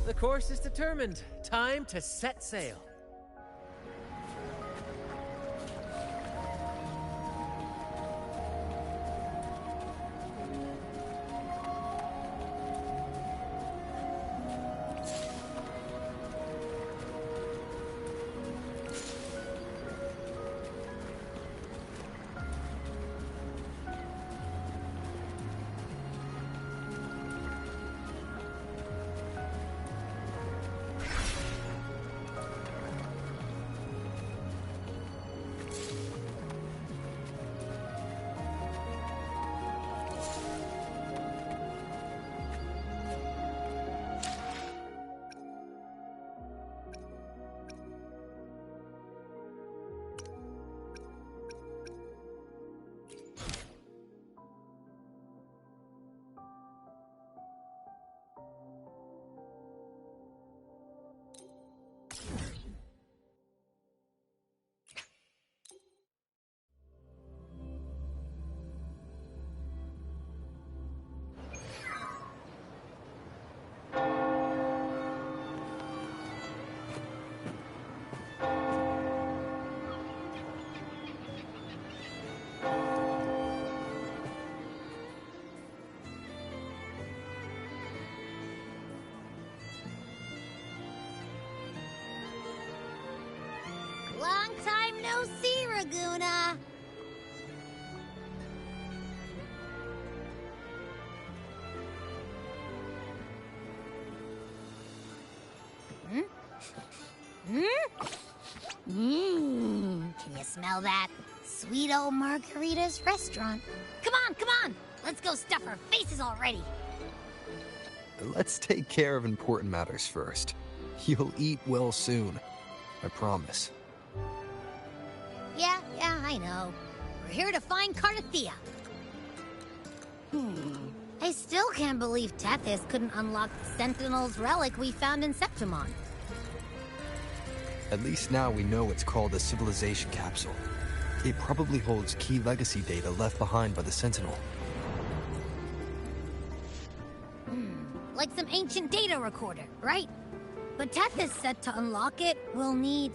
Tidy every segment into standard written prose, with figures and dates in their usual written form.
The course is determined. Time to set sail. Long time no see, Raguna. Can you smell that? Sweet old Margarita's restaurant. Come on! Let's go stuff our faces already. Let's take care of important matters first. You'll eat well soon. I promise. Yeah, I know. We're here to find Cardathea. I still can't believe Tethys couldn't unlock the Sentinel's relic we found in Septimon. At least now we know it's called a civilization capsule. It probably holds key legacy data left behind by the Sentinel. Like some ancient data recorder, right? But Tethys said to unlock it, we'll need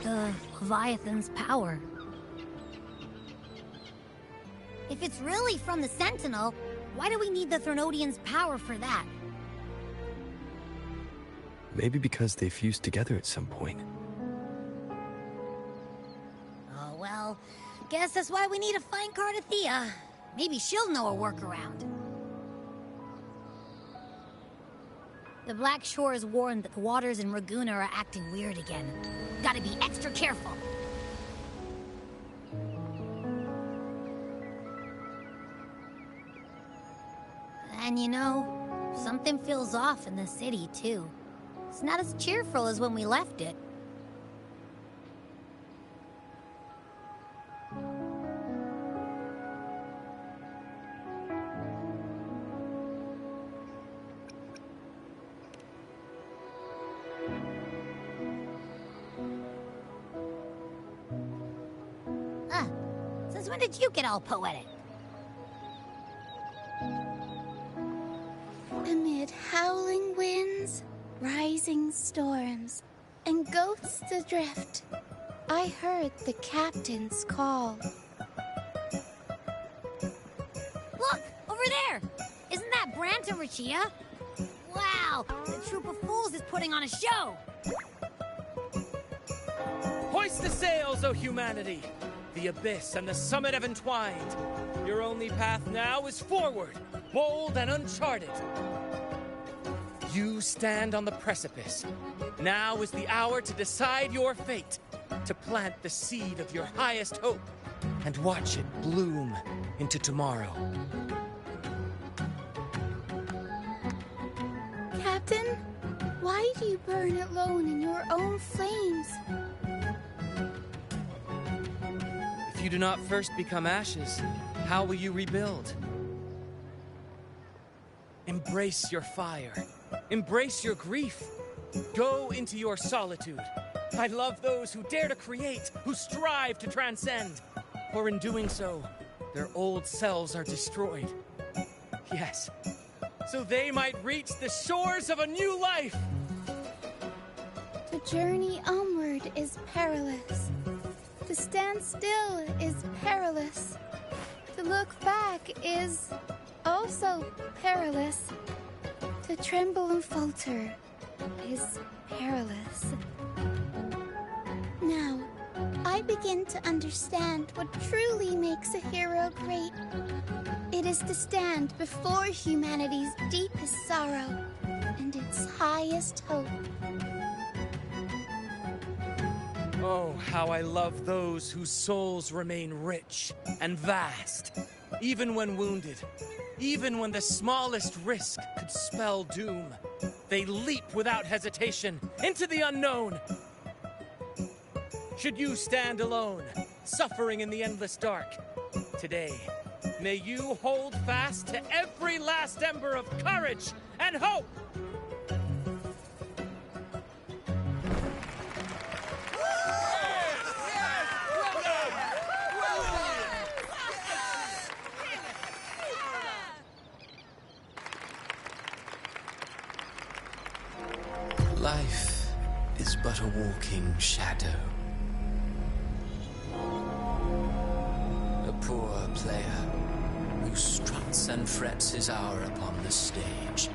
the Leviathan's power. If it's really from the Sentinel, why do we need the Threnodian's power for that? Maybe because they fused together at some point. Oh, well, guess that's why we need to find Cardathea. Maybe she'll know a workaround. The Black Shore has warned that the waters in Raguna are acting weird again. Gotta be extra careful. And you know, something feels off in the city, too. It's not as cheerful as when we left it. Since when did you get all poetic? Amid howling winds, rising storms, and ghosts adrift, I heard the captain's call. Look! Over there! Isn't that Brant and Rachia? Wow! The troop of fools is putting on a show! Hoist the sails, O humanity! The abyss and the summit have entwined. Your only path now is forward, bold and uncharted. You stand on the precipice. Now is the hour to decide your fate, to plant the seed of your highest hope, and watch it bloom into tomorrow. Captain, why do you burn alone in your own flames? If you do not first become ashes, how will you rebuild? Embrace your fire. Embrace your grief. Go into your solitude. I love those who dare to create, who strive to transcend. For in doing so, their old selves are destroyed. Yes, so they might reach the shores of a new life. To journey onward is perilous. To stand still is perilous. To look back is also perilous. To tremble and falter is perilous. Now, I begin to understand what truly makes a hero great. It is to stand before humanity's deepest sorrow and its highest hope. Oh, how I love those whose souls remain rich and vast, even when wounded. Even when the smallest risk could spell doom, they leap without hesitation into the unknown. Should you stand alone, suffering in the endless dark, today, may you hold fast to every last ember of courage and hope! Life is but a walking shadow. A poor player who struts and frets his hour upon the stage,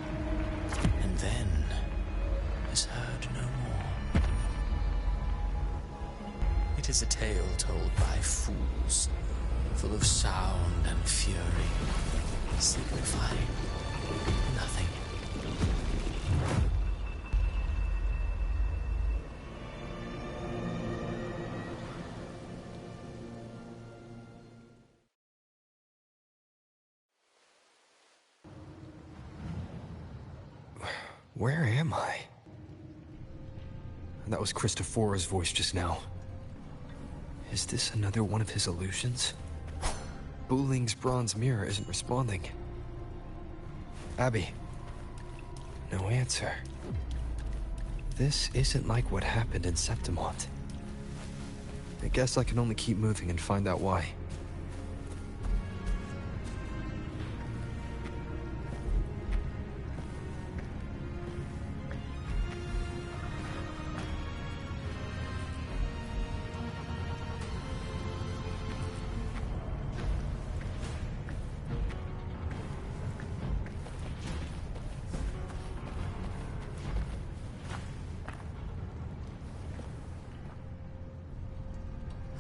and then is heard no more. It is a tale told by fools, full of sound and fury, signifying nothing. Where am I? That was Christophora's voice just now. Is this another one of his illusions? Buling's bronze mirror isn't responding. Abby. No answer. This isn't like what happened in Septimont. I guess I can only keep moving and find out why.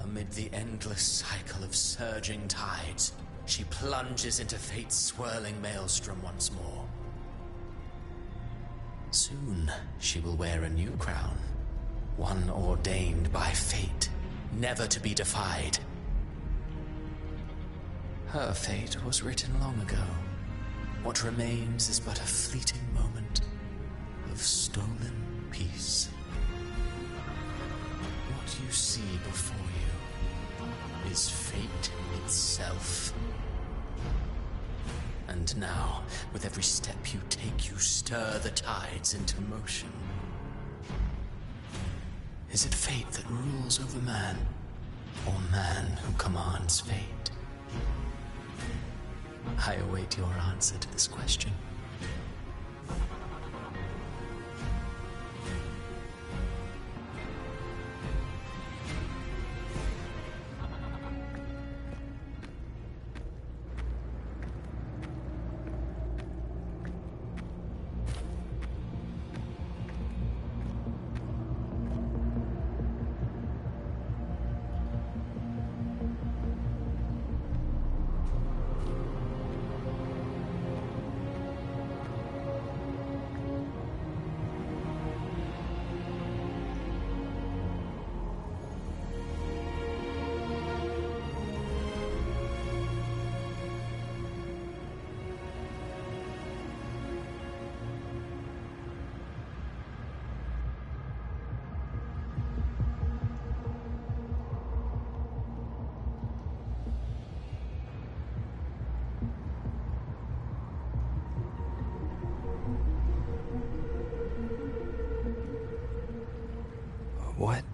Amid the endless cycle of surging tides, she plunges into fate's swirling maelstrom once more. Soon, she will wear a new crown, one ordained by fate, never to be defied. Her fate was written long ago. What remains is but a fleeting moment of stolen peace. What you see before you is fate itself. And now, with every step you take, you stir the tides into motion. Is it fate that rules over man, or man who commands fate? I await your answer to this question. What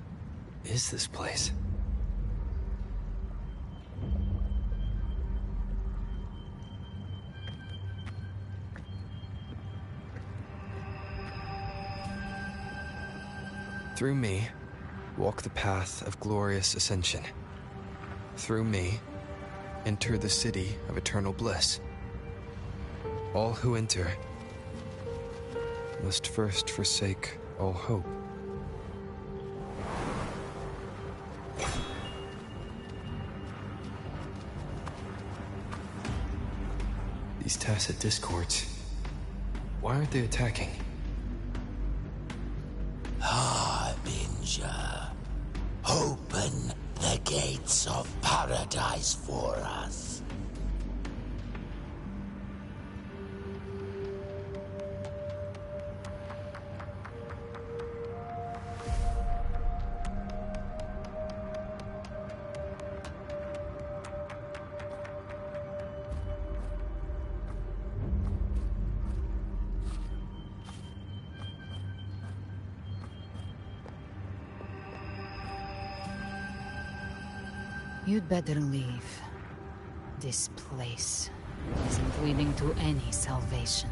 is this place? Through me, walk the path of glorious ascension. Through me, enter the city of eternal bliss. All who enter must first forsake all hope. These tacit discords, why aren't they attacking? Harbinger, open the gates of paradise for us. You'd better leave. This place isn't leading to any salvation.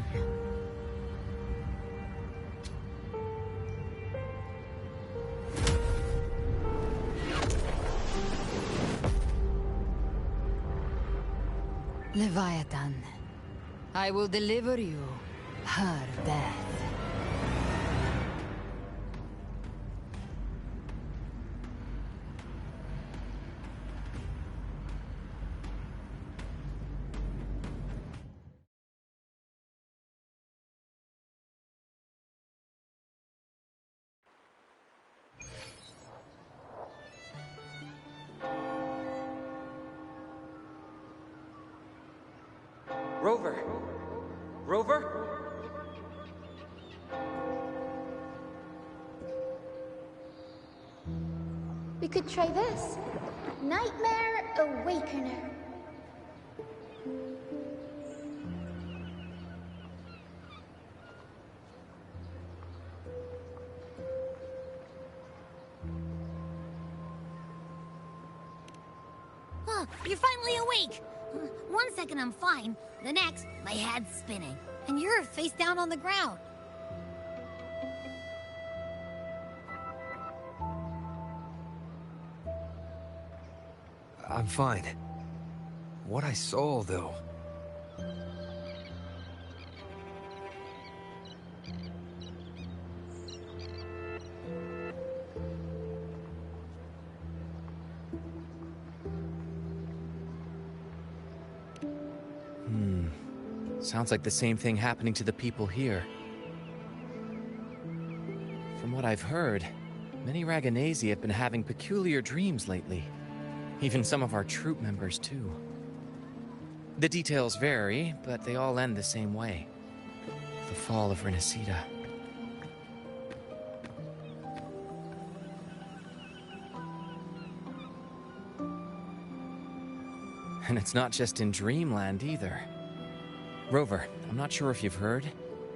Leviathan, I will deliver you her death. Rover! Rover? We could try this. Nightmare Awakener. Oh, you're finally awake! 1 second I'm fine, the next, my head's spinning. And you're face down on the ground. I'm fine. What I saw, though... Sounds like the same thing happening to the people here. From what I've heard, many Raganesi have been having peculiar dreams lately. Even some of our troop members, too. The details vary, but they all end the same way. The fall of Rinascita. And it's not just in Dreamland, either. Rover, I'm not sure if you've heard,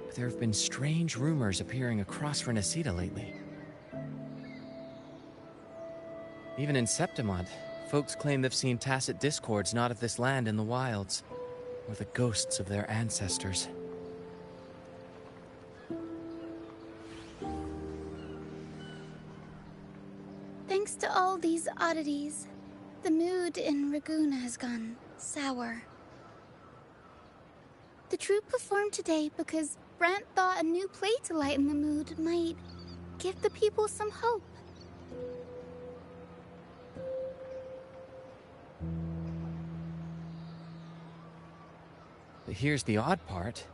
but there have been strange rumors appearing across Rinascita lately. Even in Septimont, folks claim they've seen tacit discords not of this land in the wilds, or the ghosts of their ancestors. Thanks to all these oddities, the mood in Raguna has gone sour. The troupe performed today because Brant thought a new play to lighten the mood might give the people some hope. But here's the odd part.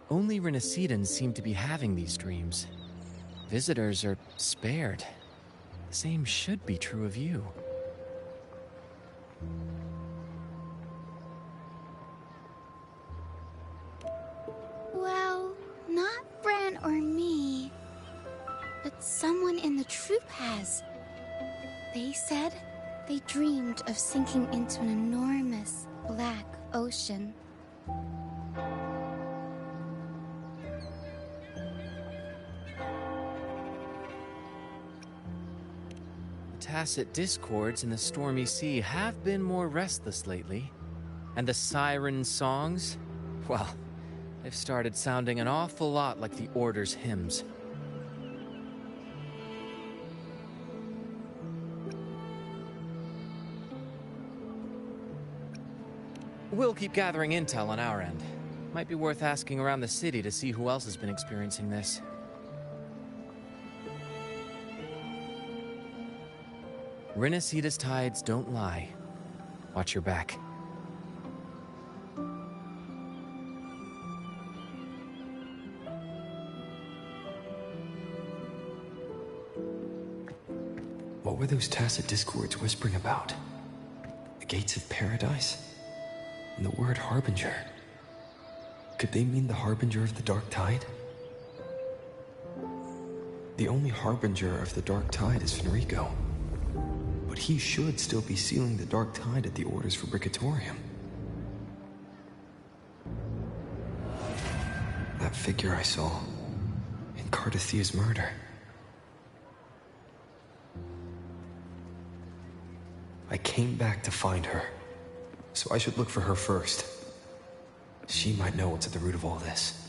Only Rinascitans seem to be having these dreams. Visitors are spared. The same should be true of you. Well, not Bran or me, but someone in the troupe has. They said they dreamed of sinking into an enormous black ocean. The tacit discords in the stormy sea have been more restless lately. And the siren songs? Well, they've started sounding an awful lot like the Order's hymns. We'll keep gathering intel on our end. Might be worth asking around the city to see who else has been experiencing this. Rinascita's tides don't lie. Watch your back. What were those tacit discords whispering about? The gates of paradise? And the word harbinger? Could they mean the harbinger of the dark tide? The only harbinger of the dark tide is Fenrico. But he should still be sealing the dark tide at the orders for Bricatorium. That figure I saw in Cardathia's murder. I came back to find her, so I should look for her first. She might know what's at the root of all this.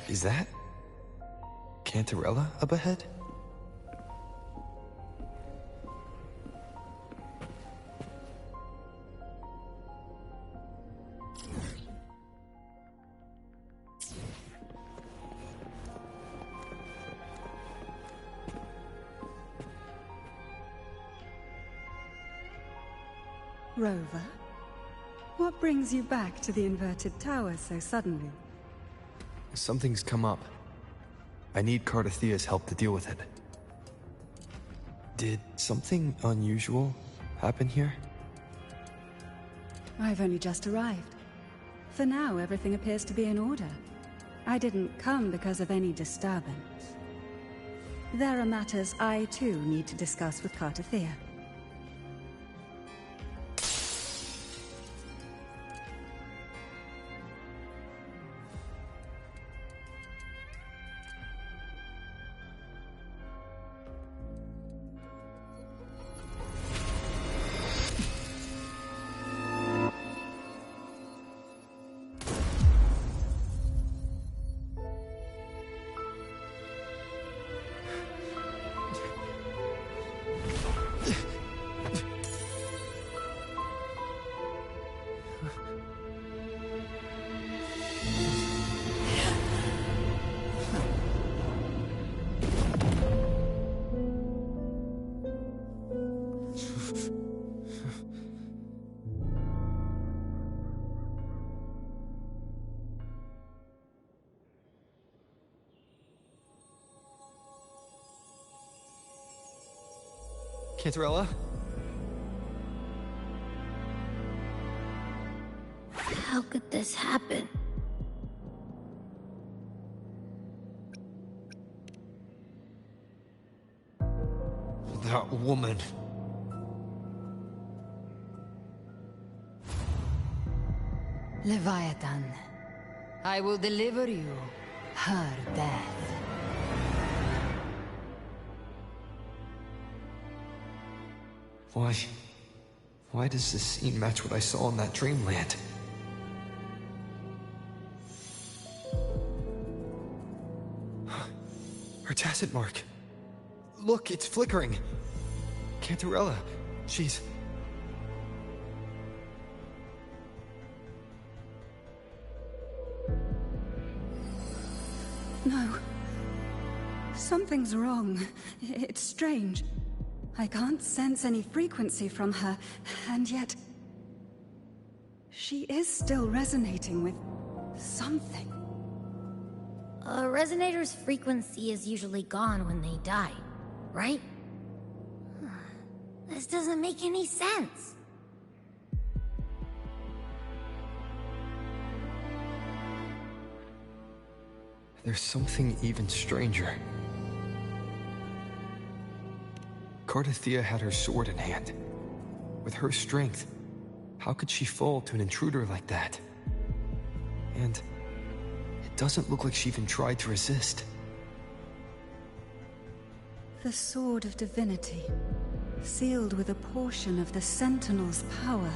Is that Cantarella up ahead? Rover? What brings you back to the inverted tower so suddenly? Something's come up. I need Cardathia's help to deal with it. Did something unusual happen here? I've only just arrived. For now, everything appears to be in order. I didn't come because of any disturbance. There are matters I, too, need to discuss with Cardathia. Cantarella? How could this happen? That woman. Leviathan, I will deliver you her death. Why does this scene match what I saw in that dreamland? Her tacit mark. Look, it's flickering. Cantarella, she's... No. Something's wrong. It's strange. I can't sense any frequency from her, and yet... she is still resonating with... something. A resonator's frequency is usually gone when they die, right? This doesn't make any sense. There's something even stranger. Cardathia had her sword in hand. With her strength, how could she fall to an intruder like that? And it doesn't look like she even tried to resist. The Sword of Divinity, sealed with a portion of the Sentinel's power.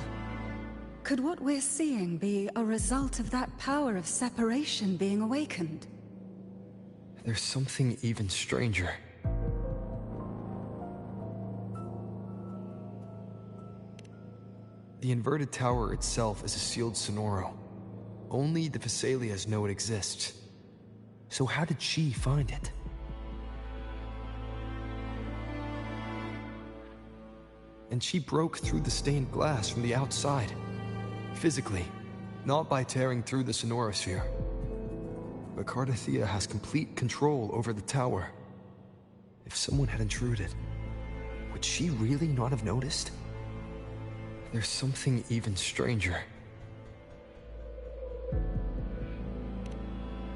Could what we're seeing be a result of that power of separation being awakened? There's something even stranger. The inverted tower itself is a sealed Sonoro. Only the Vesalias know it exists. So how did she find it? And she broke through the stained glass from the outside. Physically, not by tearing through the Sonorosphere. But Cardathia has complete control over the tower. If someone had intruded, would she really not have noticed? There's something even stranger.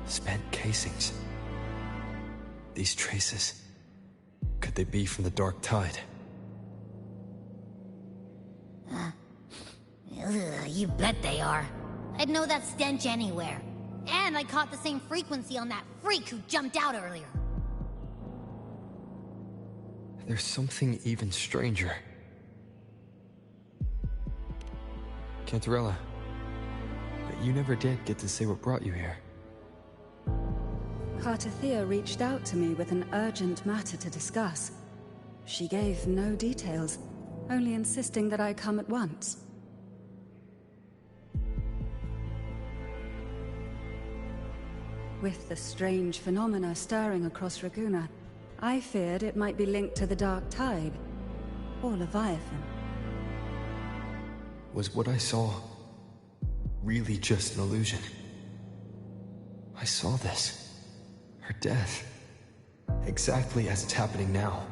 Spent casings. These traces. Could they be from the Dark Tide? You bet they are. I'd know that stench anywhere. And I caught the same frequency on that freak who jumped out earlier. There's something even stranger. Cantarella, you never did get to say what brought you here. Cardathia reached out to me with an urgent matter to discuss. She gave no details, only insisting that I come at once. With the strange phenomena stirring across Raguna, I feared it might be linked to the Dark Tide, or Leviathan. Was what I saw really just an illusion? I saw this. Her death. Exactly as it's happening now.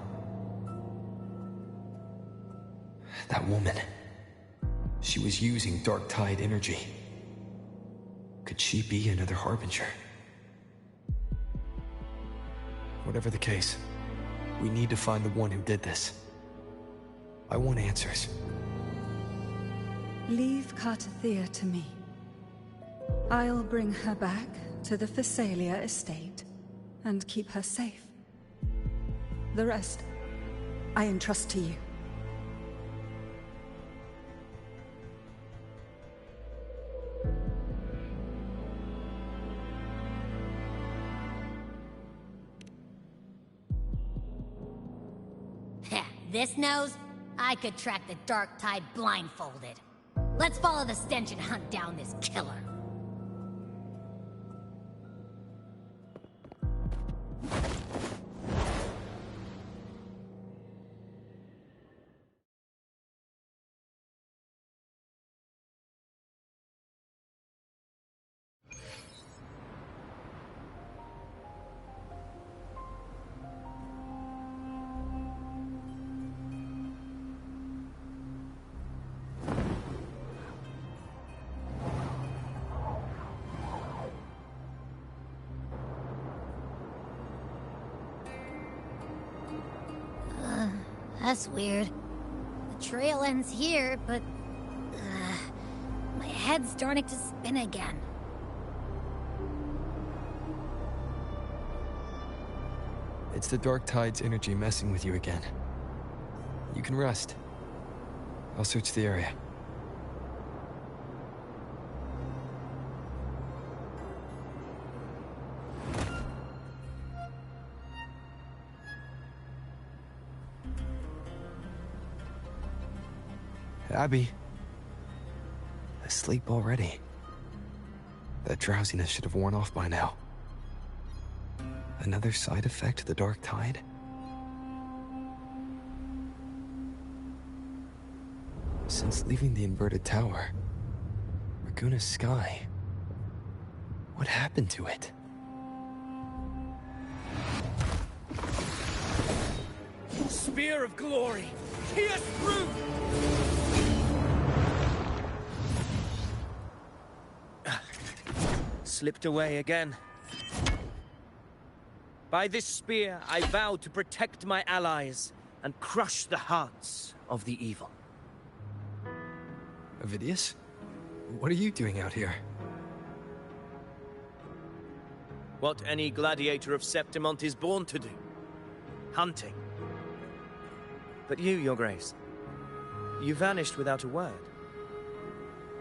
That woman. She was using Dark Tide energy. Could she be another Harbinger? Whatever the case, we need to find the one who did this. I want answers. Leave Cartathea to me. I'll bring her back to the Phasalia estate and keep her safe. The rest, I entrust to you. This nose? I could track the Dark Tide blindfolded. Let's follow the stench and hunt down this killer. That's weird. The trail ends here, but... my head's starting to spin again. It's the Dark Tide's energy messing with you again. You can rest. I'll search the area. Abby. Asleep already. That drowsiness should have worn off by now. Another side effect of the Dark Tide? Since leaving the inverted tower, Raguna's sky... what happened to it? Spear of glory! Pierce through! Slipped away again. By this spear, I vow to protect my allies and crush the hearts of the evil. Avidius? What are you doing out here? What any gladiator of Septimont is born to do. Hunting. But you, Your Grace, you vanished without a word.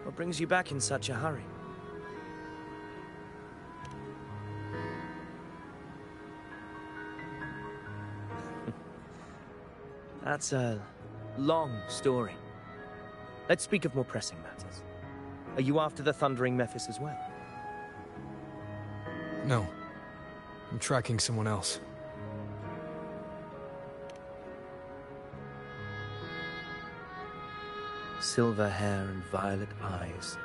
What brings you back in such a hurry? That's a long story. Let's speak of more pressing matters. Are you after the Thundering Mephis as well? No. I'm tracking someone else. Silver hair and violet eyes,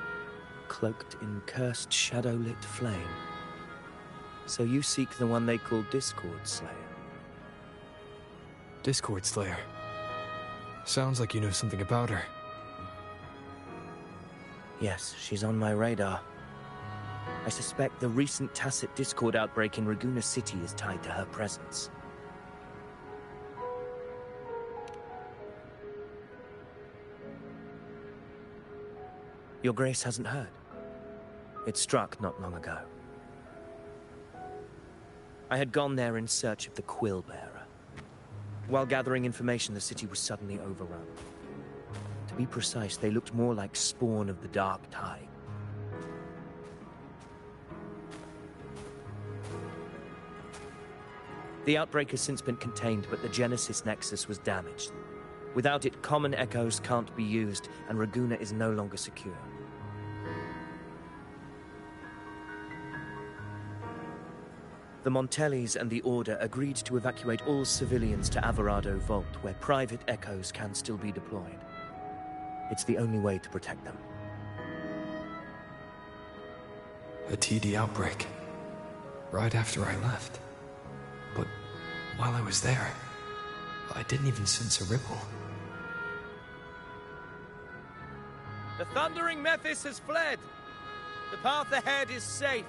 cloaked in cursed shadow-lit flame. So you seek the one they call Discord Slayer. Discord Slayer. Sounds like you know something about her. Yes, she's on my radar. I suspect the recent tacit Discord outbreak in Raguna City is tied to her presence. Your Grace hasn't heard. It struck not long ago. I had gone there in search of the Quill Bearer. While gathering information, the city was suddenly overrun. To be precise, they looked more like spawn of the Dark Tide. The outbreak has since been contained, but the Genesis Nexus was damaged. Without it, common echoes can't be used, and Raguna is no longer secure. The Montellis and the Order agreed to evacuate all civilians to Averado Vault, where private echoes can still be deployed. It's the only way to protect them. A TD outbreak. Right after I left. But while I was there, I didn't even sense a ripple. The Thundering Mephis has fled. The path ahead is safe.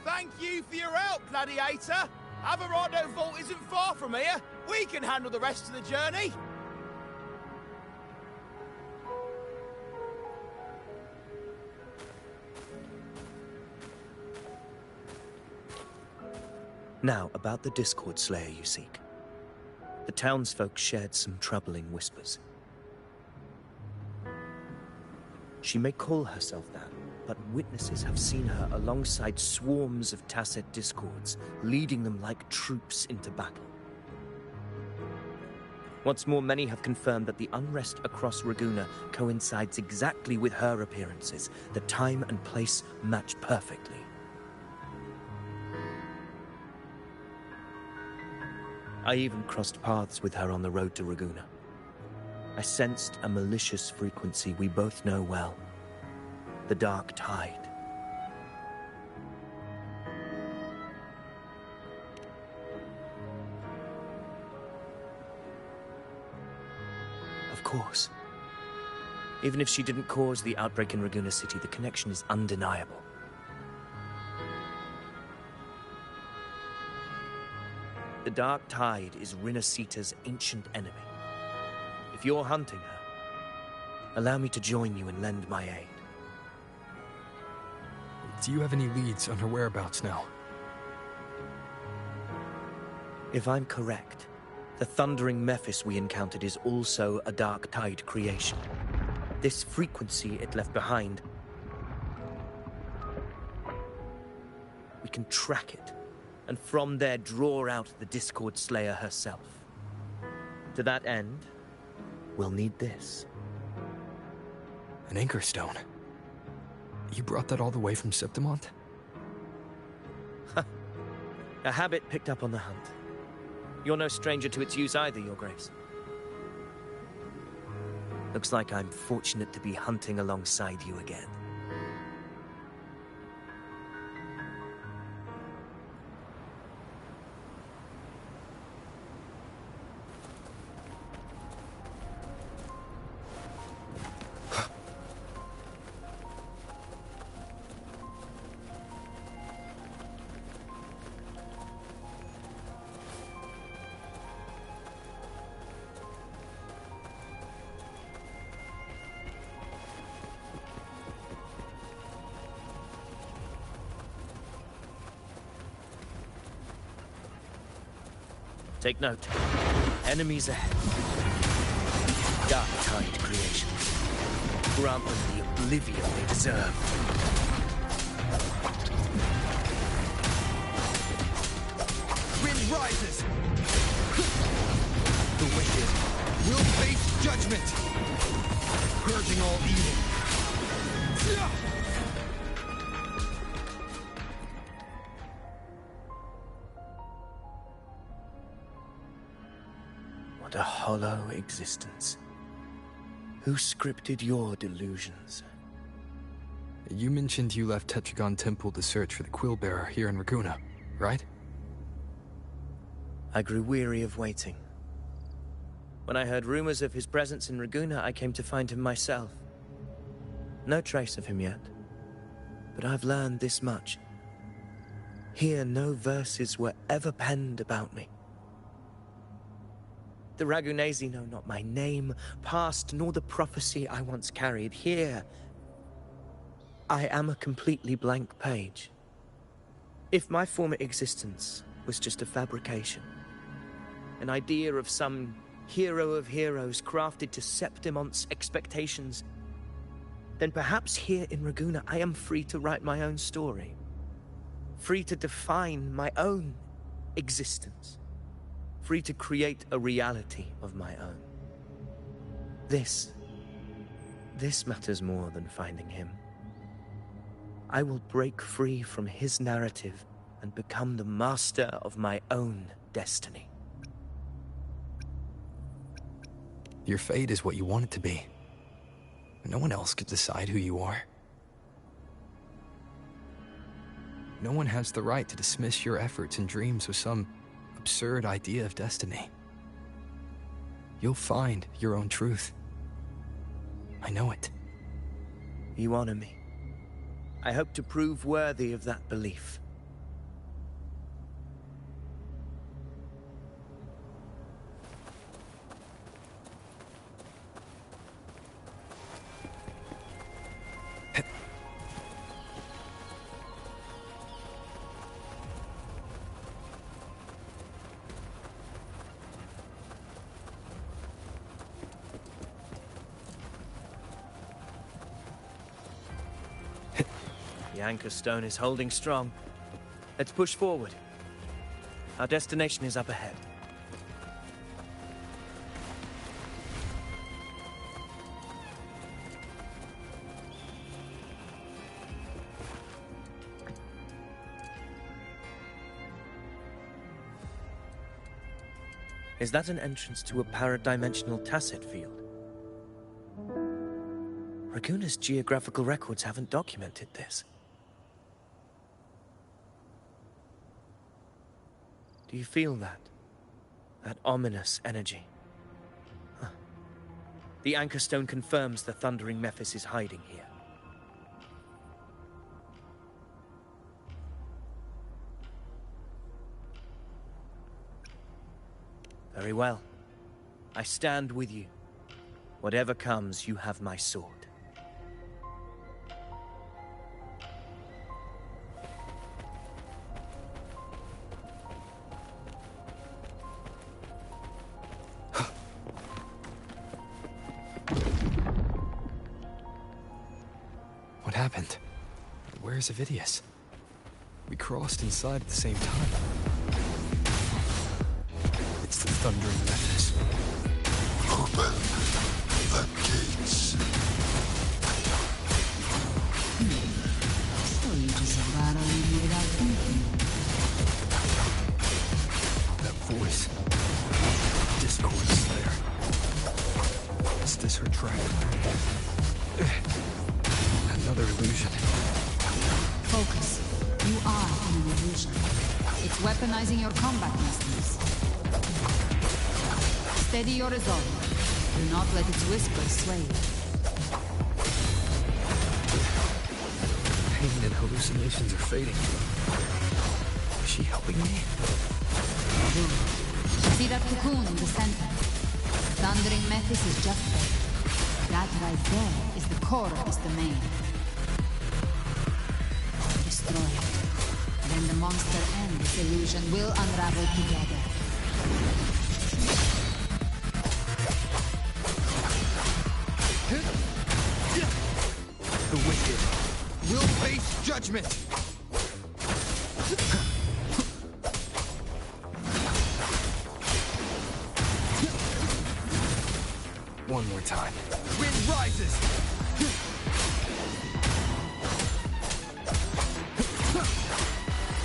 Thank you for your help, Gladiator. Averardo Vault isn't far from here. We can handle the rest of the journey. Now, about the Discord Slayer you seek. The townsfolk shared some troubling whispers. She may call herself that, but witnesses have seen her alongside swarms of Tacet Discords, leading them like troops into battle. What's more, many have confirmed that the unrest across Raguna coincides exactly with her appearances. The time and place match perfectly. I even crossed paths with her on the road to Raguna. I sensed a malicious frequency we both know well. The Dark Tide. Of course. Even if she didn't cause the outbreak in Raguna City, the connection is undeniable. The Dark Tide is Rinascita's ancient enemy. If you're hunting her, allow me to join you and lend my aid. Do you have any leads on her whereabouts now? If I'm correct, the Thundering Mephis we encountered is also a Dark Tide creation. This frequency it left behind, we can track it, and from there draw out the Discord Slayer herself. To that end, we'll need this. An Anchor Stone? You brought that all the way from Septimont? A habit picked up on the hunt. You're no stranger to its use either, Your Grace. Looks like I'm fortunate to be hunting alongside you again. Take note. Enemies ahead. Dark Tide creation. Grant them the oblivion they deserve. Wind rises. The wicked will face judgment, purging all evil. What a hollow existence. Who scripted your delusions? You mentioned you left Tetragon Temple to search for the Quill Bearer here in Raguna, right? I grew weary of waiting. When I heard rumors of his presence in Raguna, I came to find him myself. No trace of him yet, but I've learned this much. Here, no verses were ever penned about me. The Ragunesi know not my name, past, nor the prophecy I once carried. Here, I am a completely blank page. If my former existence was just a fabrication, an idea of some hero of heroes crafted to Septimont's expectations, then perhaps here in Raguna I am free to write my own story. Free to define my own existence. Free to create a reality of my own. This matters more than finding him. I will break free from his narrative and become the master of my own destiny. Your fate is what you want it to be. No one else could decide who you are. No one has the right to dismiss your efforts and dreams with some absurd idea of destiny. You'll find your own truth. I know it. You honor me. I hope to prove worthy of that belief. The anchor stone is holding strong. Let's push forward. Our destination is up ahead. Is that an entrance to a paradimensional tacit field? Raguna's geographical records haven't documented this. Do you feel that? That ominous energy? Huh. The anchor stone confirms the Thundering Mephis is hiding here. Very well. I stand with you. Whatever comes, you have my sword. What happened? Where's Avidius? We crossed inside at the same time. It's the Thundering Mephis. Open the gates. So you just battling without thinking. That voice. Discord Slayer. Is this her trap? Another illusion. Focus. You are an illusion. It's weaponizing your combat instincts. Steady your resolve. Do not let its whispers sway you. Pain and hallucinations are fading. Is she helping me? Good. See that cocoon in the center? Thundering Mephis is just there. That right there is the core of this domain. Destroy it. Then the monster and this illusion will unravel together. The wicked will face judgment! One more time. Wind rises!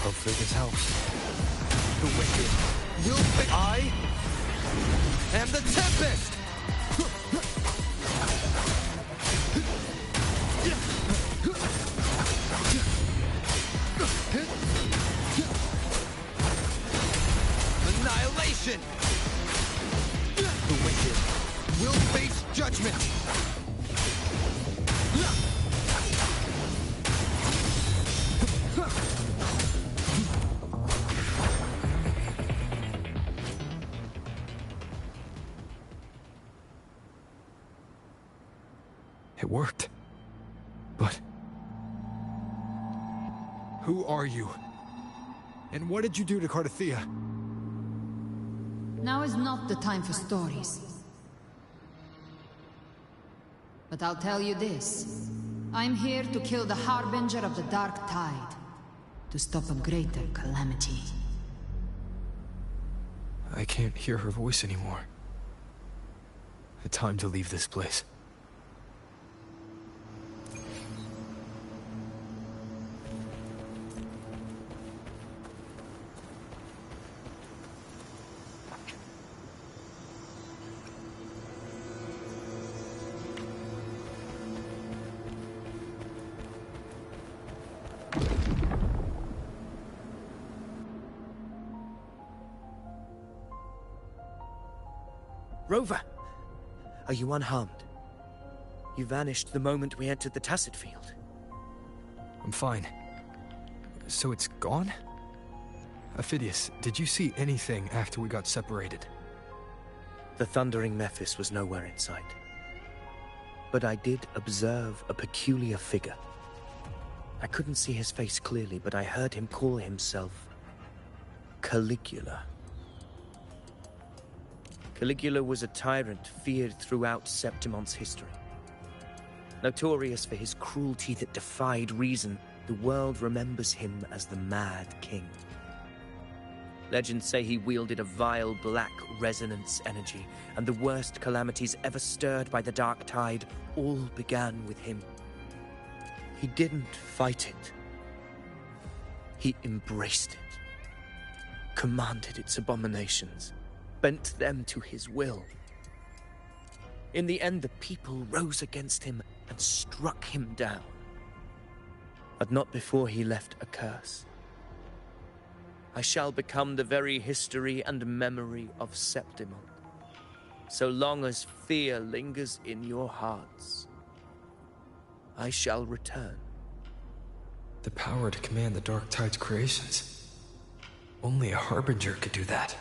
Hopefully this helps. The wicked will face... I am the Tempest! Annihilation! The wicked will face judgment! It worked. But... who are you? And what did you do to Cardathia? Now is not the time for stories. But I'll tell you this. I'm here to kill the Harbinger of the Dark Tide. To stop a greater calamity. I can't hear her voice anymore. The time to leave this place. Rover! Are you unharmed? You vanished the moment we entered the Tacit Field. I'm fine. So it's gone? Ophidius, did you see anything after we got separated? The thundering Mephis was nowhere in sight. But I did observe a peculiar figure. I couldn't see his face clearly, but I heard him call himself Caligula. Caligula was a tyrant feared throughout Septimon's history. Notorious for his cruelty that defied reason, the world remembers him as the Mad King. Legends say he wielded a vile black resonance energy, and the worst calamities ever stirred by the Dark Tide all began with him. He didn't fight it. He embraced it, commanded its abominations, bent them to his will. In the end, the people rose against him and struck him down. But not before he left a curse. I shall become the very history and memory of Septimon, so long as fear lingers in your hearts. I shall return. The power to command the Dark Tide's creations. Only a Harbinger could do that.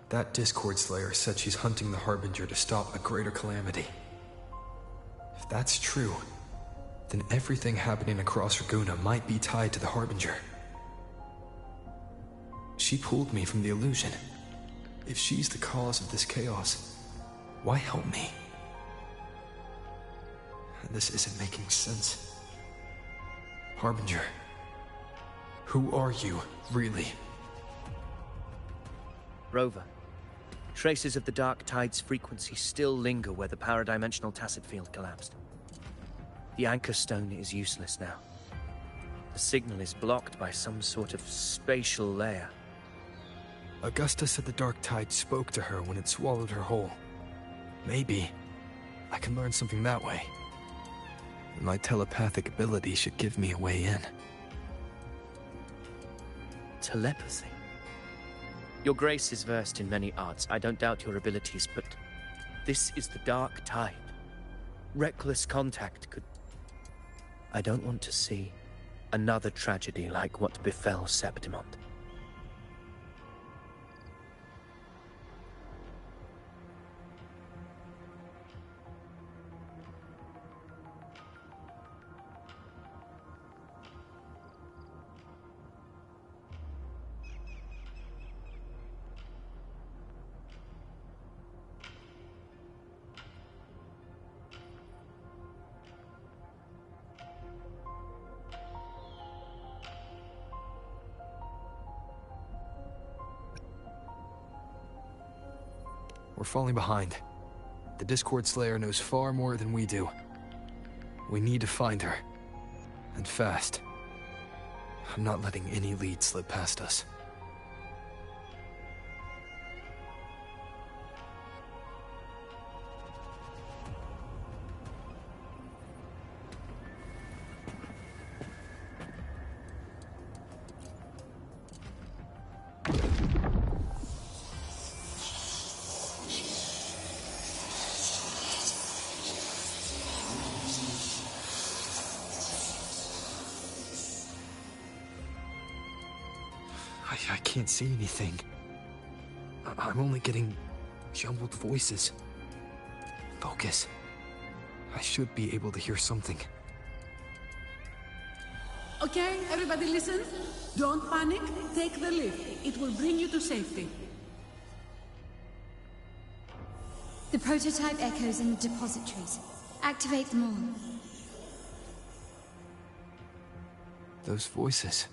That Discord Slayer said she's hunting the Harbinger to stop a greater calamity. If that's true, then everything happening across Raguna might be tied to the Harbinger. She pulled me from the illusion. If she's the cause of this chaos, why help me? This isn't making sense. Harbinger, who are you, really? Rover, traces of the Dark Tide's frequency still linger where the paradimensional Tacit Field collapsed. The Anchor Stone is useless now. The signal is blocked by some sort of spatial layer. Augusta said the Dark Tide spoke to her when it swallowed her whole. Maybe I can learn something that way. My telepathic ability should give me a way in. Telepathy? Your Grace is versed in many arts. I don't doubt your abilities, but this is the Dark Tide. Reckless contact could... I don't want to see another tragedy like what befell Septimon. We're falling behind. The Discord Slayer knows far more than we do. We need to find her. And fast. I'm not letting any lead slip past us. I can't see anything. I'm only getting jumbled voices. Focus. I should be able to hear something. Okay, everybody listen. Don't panic. Take the lift. It will bring you to safety. The prototype echoes in the depositories. Activate them all. Those voices.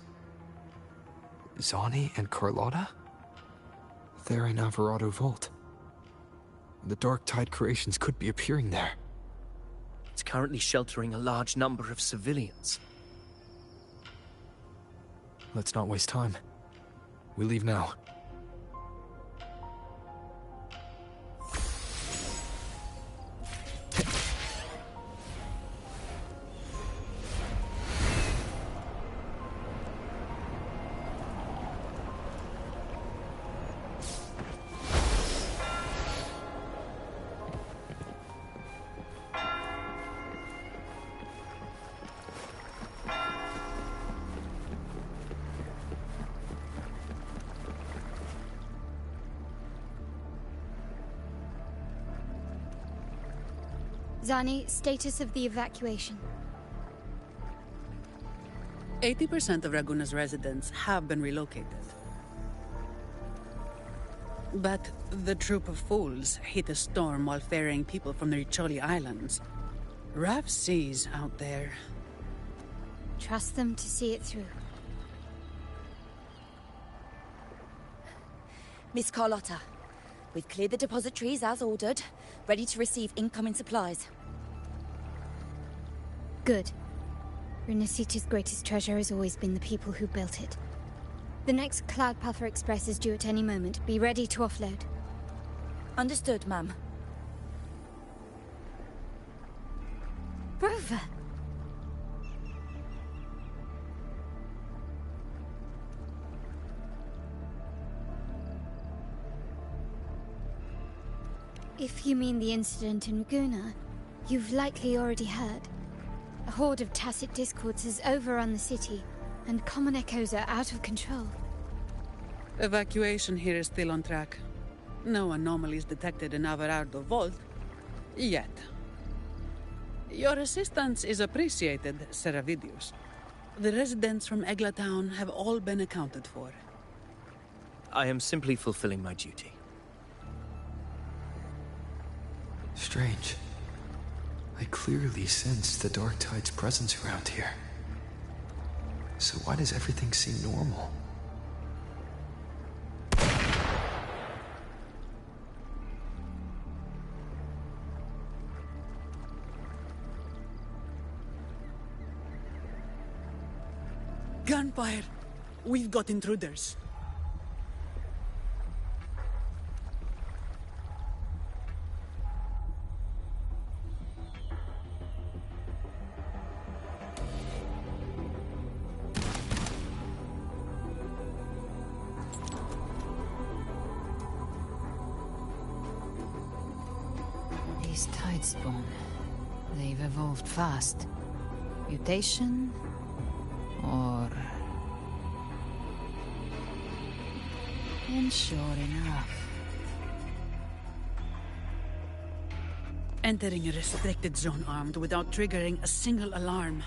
Zani and Carlotta? They're in Alvarado Vault. The Dark Tide creations could be appearing there. It's currently sheltering a large number of civilians. Let's not waste time. We leave now. Zani, status of the evacuation. 80% of Raguna's residents have been relocated. But the troop of fools hit a storm while ferrying people from the Riccioli Islands. Rough seas out there. Trust them to see it through. Miss Carlotta, we've cleared the depositories as ordered, ready to receive incoming supplies. Good. Rinascita's greatest treasure has always been the people who built it. The next Cloudpuffer Express is due at any moment. Be ready to offload. Understood, ma'am. Rover! If you mean the incident in Raguna, you've likely already heard. A horde of tacit discords has overrun the city, and common echoes are out of control. Evacuation here is still on track. No anomalies detected in Averardo Vault. Yet. Your assistance is appreciated, Seravidius. The residents from Eglatown have all been accounted for. I am simply fulfilling my duty. Strange. I clearly sense the Dark Tide's presence around here. So why does everything seem normal? Gunfire! We've got intruders. These Tidespawn, they've evolved fast. Mutation? Or... And sure enough. Entering a restricted zone armed without triggering a single alarm.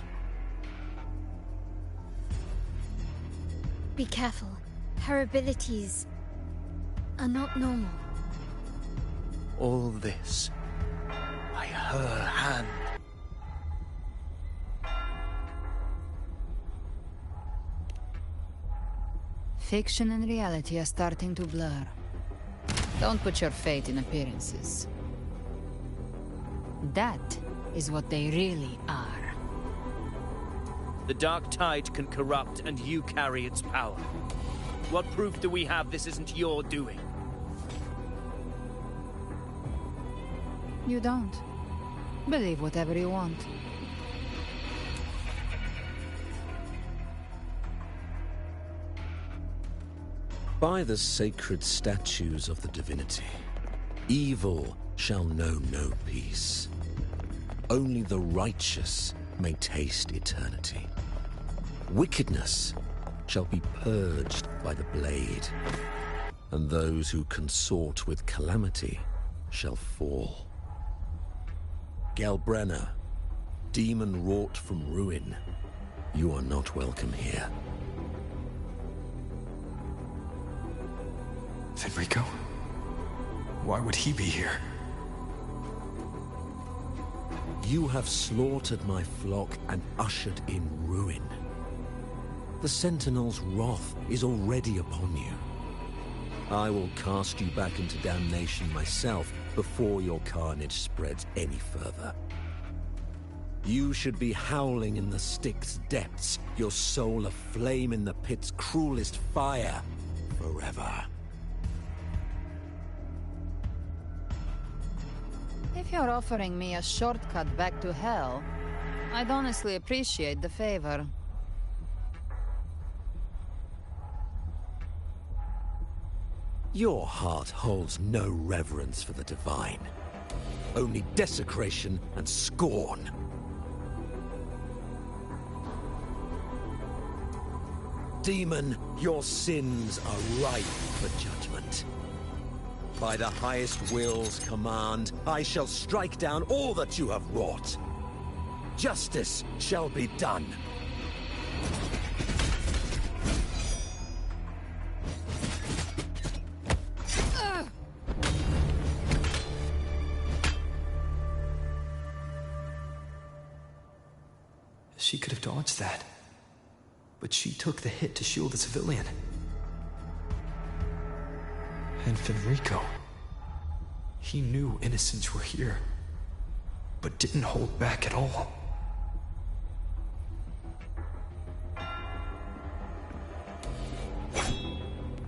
Be careful. Her abilities are not normal. All this by her hand. Fiction and reality are starting to blur. Don't put your faith in appearances. That is what they really are. The Dark Tide can corrupt, and you carry its power. What proof do we have this isn't your doing? You don't. Believe whatever you want. By the sacred statues of the divinity, evil shall know no peace. Only the righteous may taste eternity. Wickedness shall be purged by the blade, and those who consort with calamity shall fall. Galbrenna, demon wrought from ruin, you are not welcome here. Fenrico? Why would he be here? You have slaughtered my flock and ushered in ruin. The Sentinel's wrath is already upon you. I will cast you back into damnation myself before your carnage spreads any further. You should be howling in the Styx depths, your soul aflame in the pit's cruelest fire, forever. If you're offering me a shortcut back to hell, I'd honestly appreciate the favor. Your heart holds no reverence for the divine. Only desecration and scorn. Demon, your sins are ripe for judgment. By the highest will's command, I shall strike down all that you have wrought. Justice shall be done. She could have dodged that. But she took the hit to shield the civilian. And Fenrico. He knew innocents were here, but didn't hold back at all.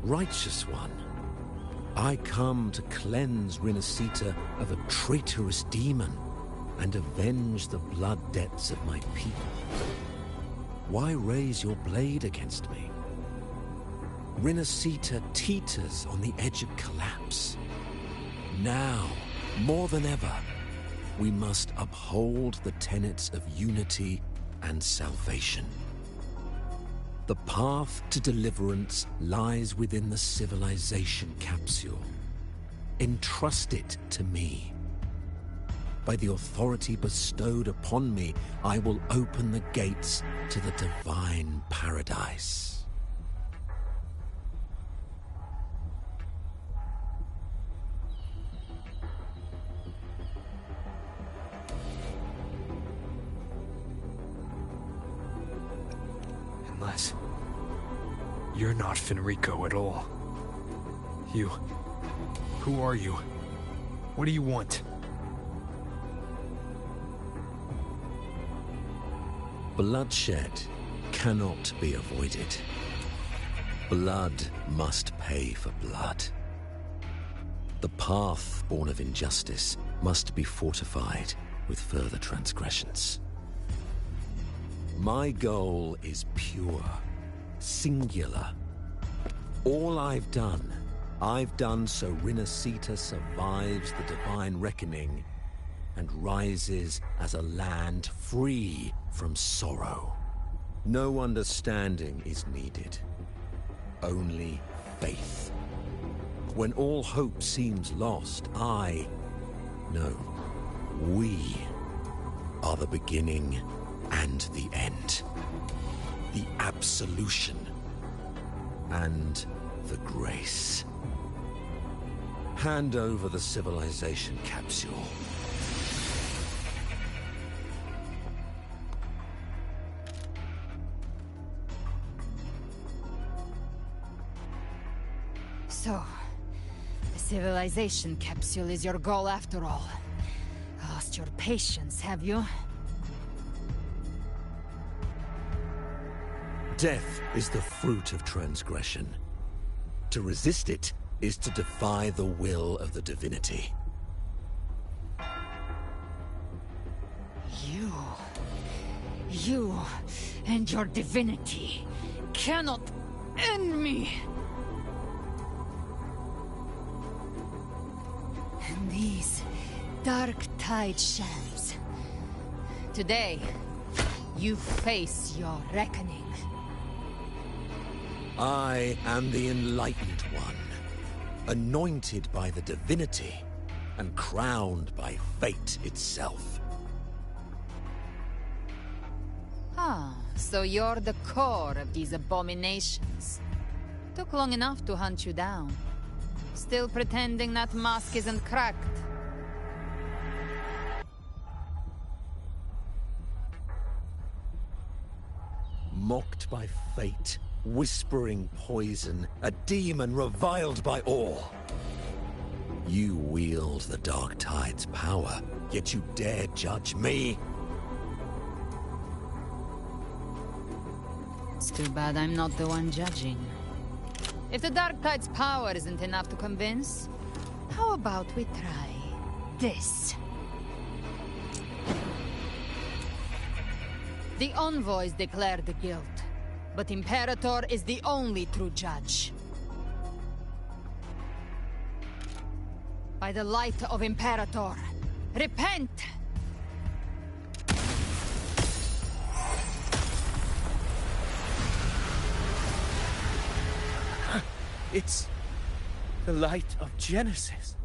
Righteous One, I come to cleanse Rinascita of a traitorous demon and avenge the blood debts of my people. Why raise your blade against me? Rinascita teeters on the edge of collapse. Now, more than ever, we must uphold the tenets of unity and salvation. The path to deliverance lies within the civilization capsule. Entrust it to me. By the authority bestowed upon me, I will open the gates to the divine paradise. Unless you're not Fenrico at all. Who are you? What do you want? Bloodshed cannot be avoided. Blood must pay for blood. The path born of injustice must be fortified with further transgressions. My goal is pure, singular. All I've done so Rinascita survives the divine reckoning and rises as a land free from sorrow. No understanding is needed, only faith. When all hope seems lost, we are the beginning and the end. The absolution and the grace. Hand over the civilization capsule. So, the civilization capsule is your goal after all. Lost your patience, have you? Death is the fruit of transgression. To resist it is to defy the will of the divinity. You and your divinity cannot end me! And these dark tide shams. Today, you face your reckoning. I am the Enlightened One, anointed by the divinity and crowned by fate itself. Ah, so you're the core of these abominations. Took long enough to hunt you down. Still pretending that mask isn't cracked. Mocked by fate, whispering poison, a demon reviled by all. You wield the Dark Tide's power, yet you dare judge me? It's too bad I'm not the one judging. If the Dark Tide's power isn't enough to convince, how about we try this? The envoys declared the guilt, but Imperator is the only true judge. By the light of Imperator, repent! It's The light of Genesis.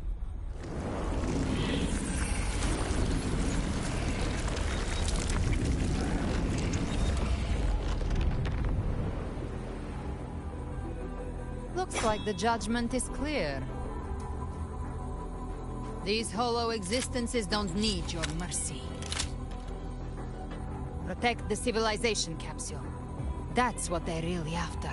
Looks like the judgment is clear. These hollow existences don't need your mercy. Protect the civilization capsule. That's what they're really after.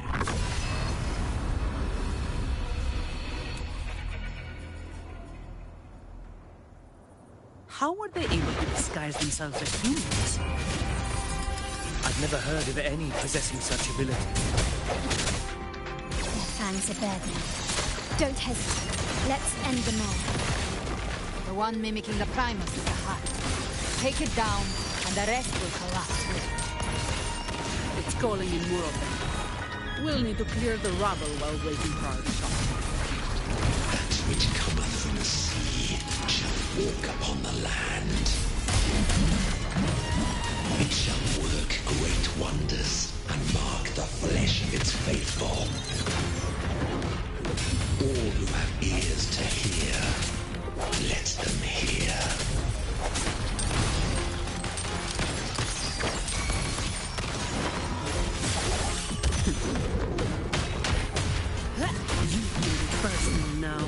How were they able to disguise themselves as humans? I've never heard of any possessing such ability. Their fangs are bare then. Don't hesitate. Let's end them all. The one mimicking the Primus is a heart. Take it down, and the rest will collapse with it. It's calling in more of them. We'll need to clear the rubble while waiting for our shot. That which cometh from the sea shall walk upon the land. It shall work great wonders and mark the flesh of its faithful. All who have ears to hear, let them hear. You've made it personal now.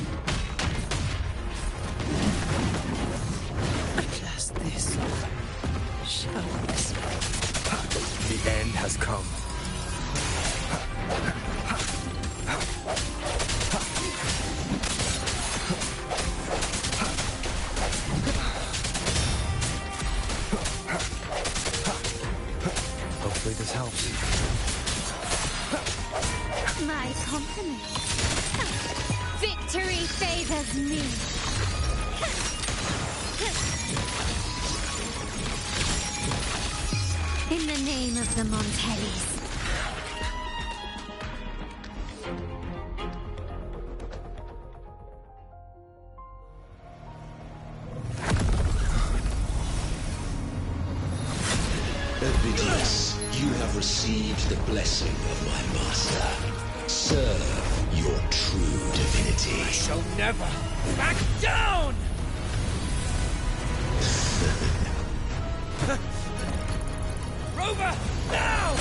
At last this shall expect. The end has come. Hopefully this helps. My compliments. Victory favors me. In the name of the Montellis. Ovidius, you have received the blessing of my master. Serve your true divinity. I shall never back down! Rover, now!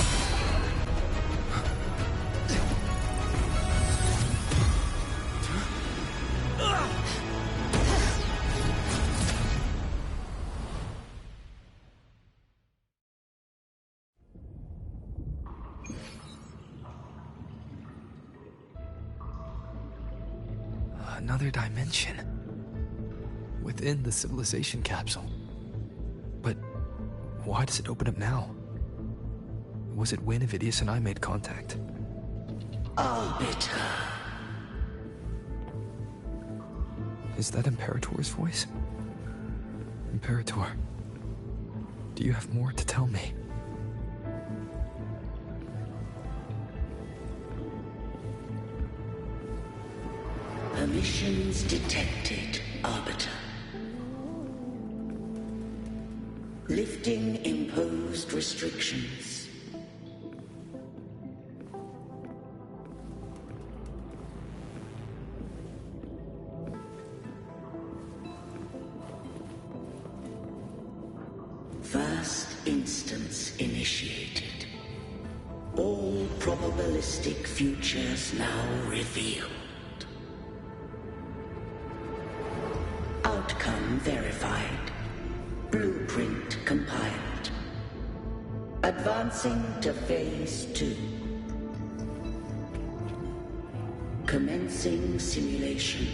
Another dimension. Within the civilization capsule. But why does it open up now? Was it when Ovidius and I made contact? Arbiter. Is that Imperator's voice? Imperator, do you have more to tell me? Permissions detected, Arbiter. Lifting imposed restrictions. First instance initiated. All probabilistic futures now revealed. Outcome verified. Blueprint compiled. Advancing to Phase 2. Commencing simulation.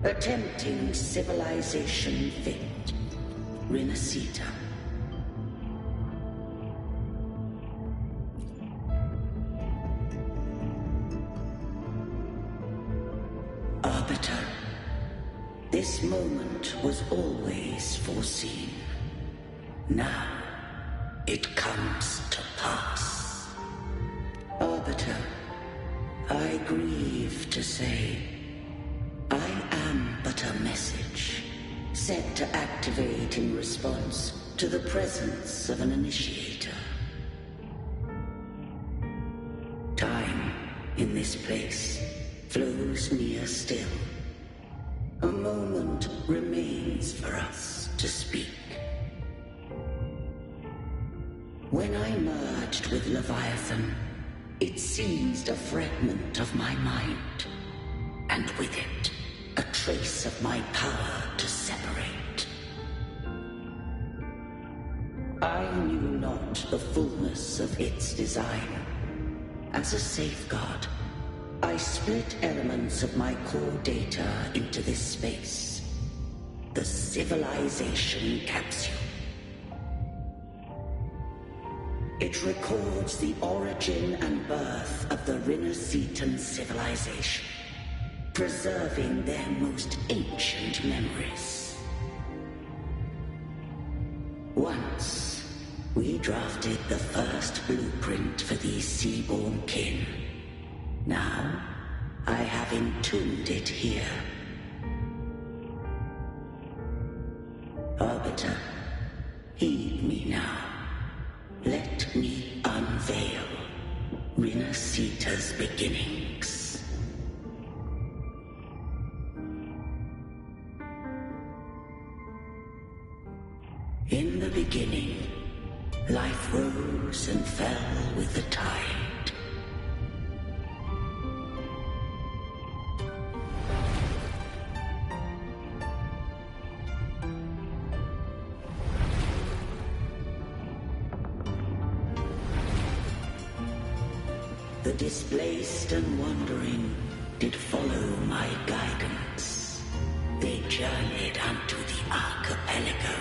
Attempting civilization fit. Rinascita. Arbiter. This moment was always foreseen. Now, it comes to pass. Arbiter, I grieve to say, I am but a message, set to activate in response to the presence of an initiator. Time, in this place, flows near still. A moment remains for us to speak. When I merged with Leviathan, it seized a fragment of my mind, and with it, a trace of my power to separate. I knew not the fullness of its design. As a safeguard, I split elements of my core data into this space, the civilization capsule. It records the origin and birth of the Rinascitan civilization, preserving their most ancient memories. Once, we drafted the first blueprint for these seaborn kin. Now, I have entombed it here. Arbiter, heed me now. Let me unveil Rinascita's beginnings. In the beginning, life rose and fell with the tide. The displaced and wandering did follow my guidance. They journeyed unto the archipelago.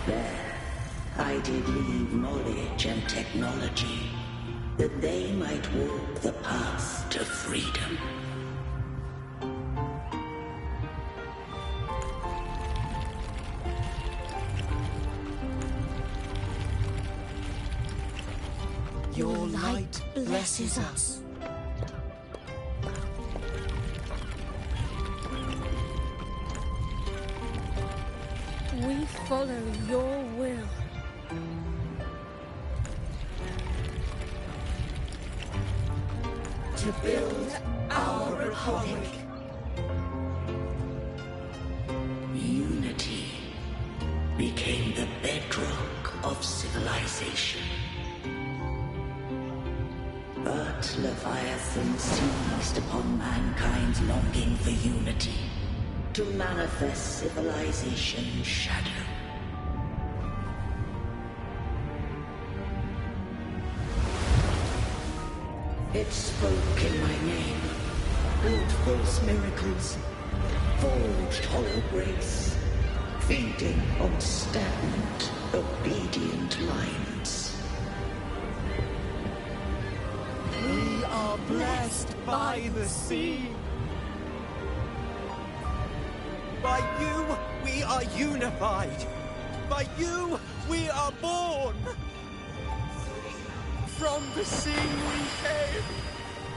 There, I did leave knowledge and technology, that they might walk the path to freedom. Your light blesses us. We follow your will. To build our republic. Unity became the bedrock of civilization. But Leviathan seized upon mankind's longing for unity to manifest civilization's shadow. It spoke in my name, built false miracles, forged hollow grace, feeding on stagnant, obedient minds. We are blessed by the sea. By you, we are unified. By you, we are born. From the sea we came,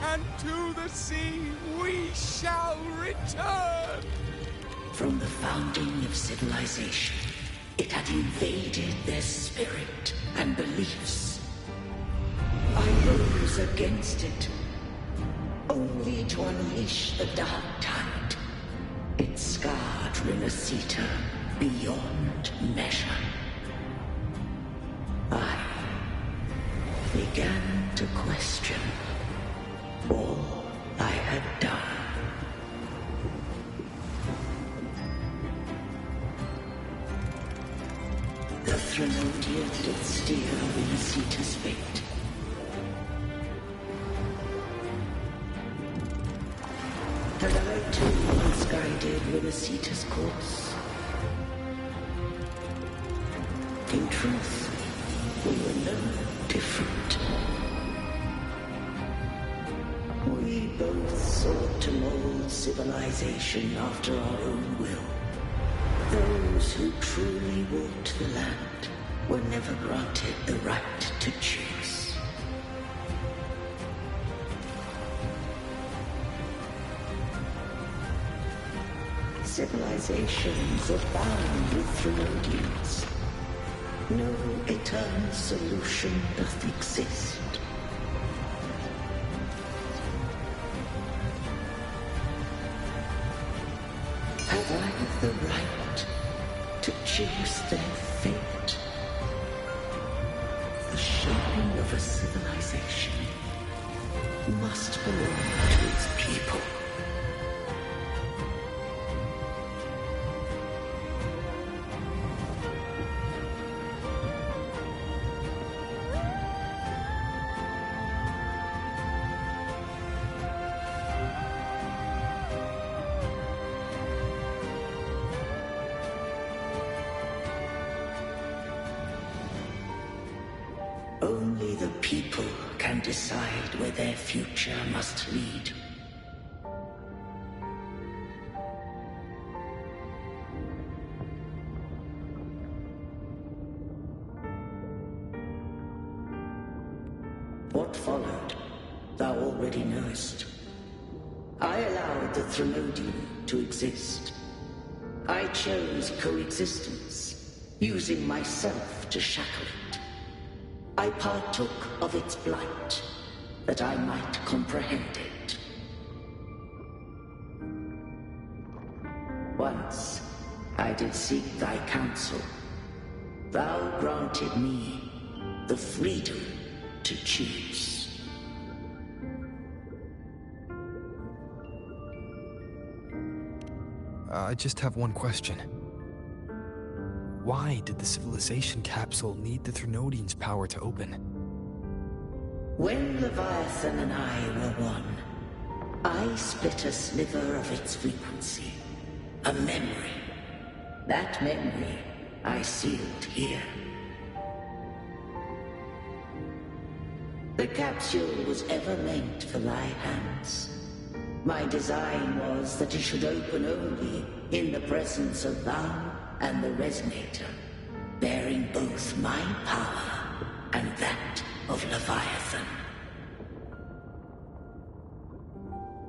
and to the sea we shall return. From the founding of civilization, it had invaded their spirit and beliefs. I rose against it, only to unleash the dark tide. It scarred Rinascita beyond measure. I began to question all I had done. The Threnodian did steer Rinascita's fate. Had I too once guided Rinascita's course? In truth, we were no different. We both sought to mold civilization after our own will. Those who truly walked the land were never granted the right to choose. civilizations abound with Trinodians. No eternal solution doth exist. Have I the right to choose their fate? The shaping of a civilization must belong to its people. Only the people can decide where their future must lead. What followed, thou already knowest. I allowed the Trinodian to exist. I chose coexistence, using myself to shackle it. I partook of its blight, that I might comprehend it. Once I did seek thy counsel. Thou granted me the freedom to choose. I just have one question. Why did the civilization capsule need the Trinodian's power to open? When Leviathan and I were one, I split a sliver of its frequency. A memory. That memory I sealed here. The capsule was ever meant for thy hands. My design was that it should open only in the presence of thou and the Resonator, bearing both my power and that of Leviathan.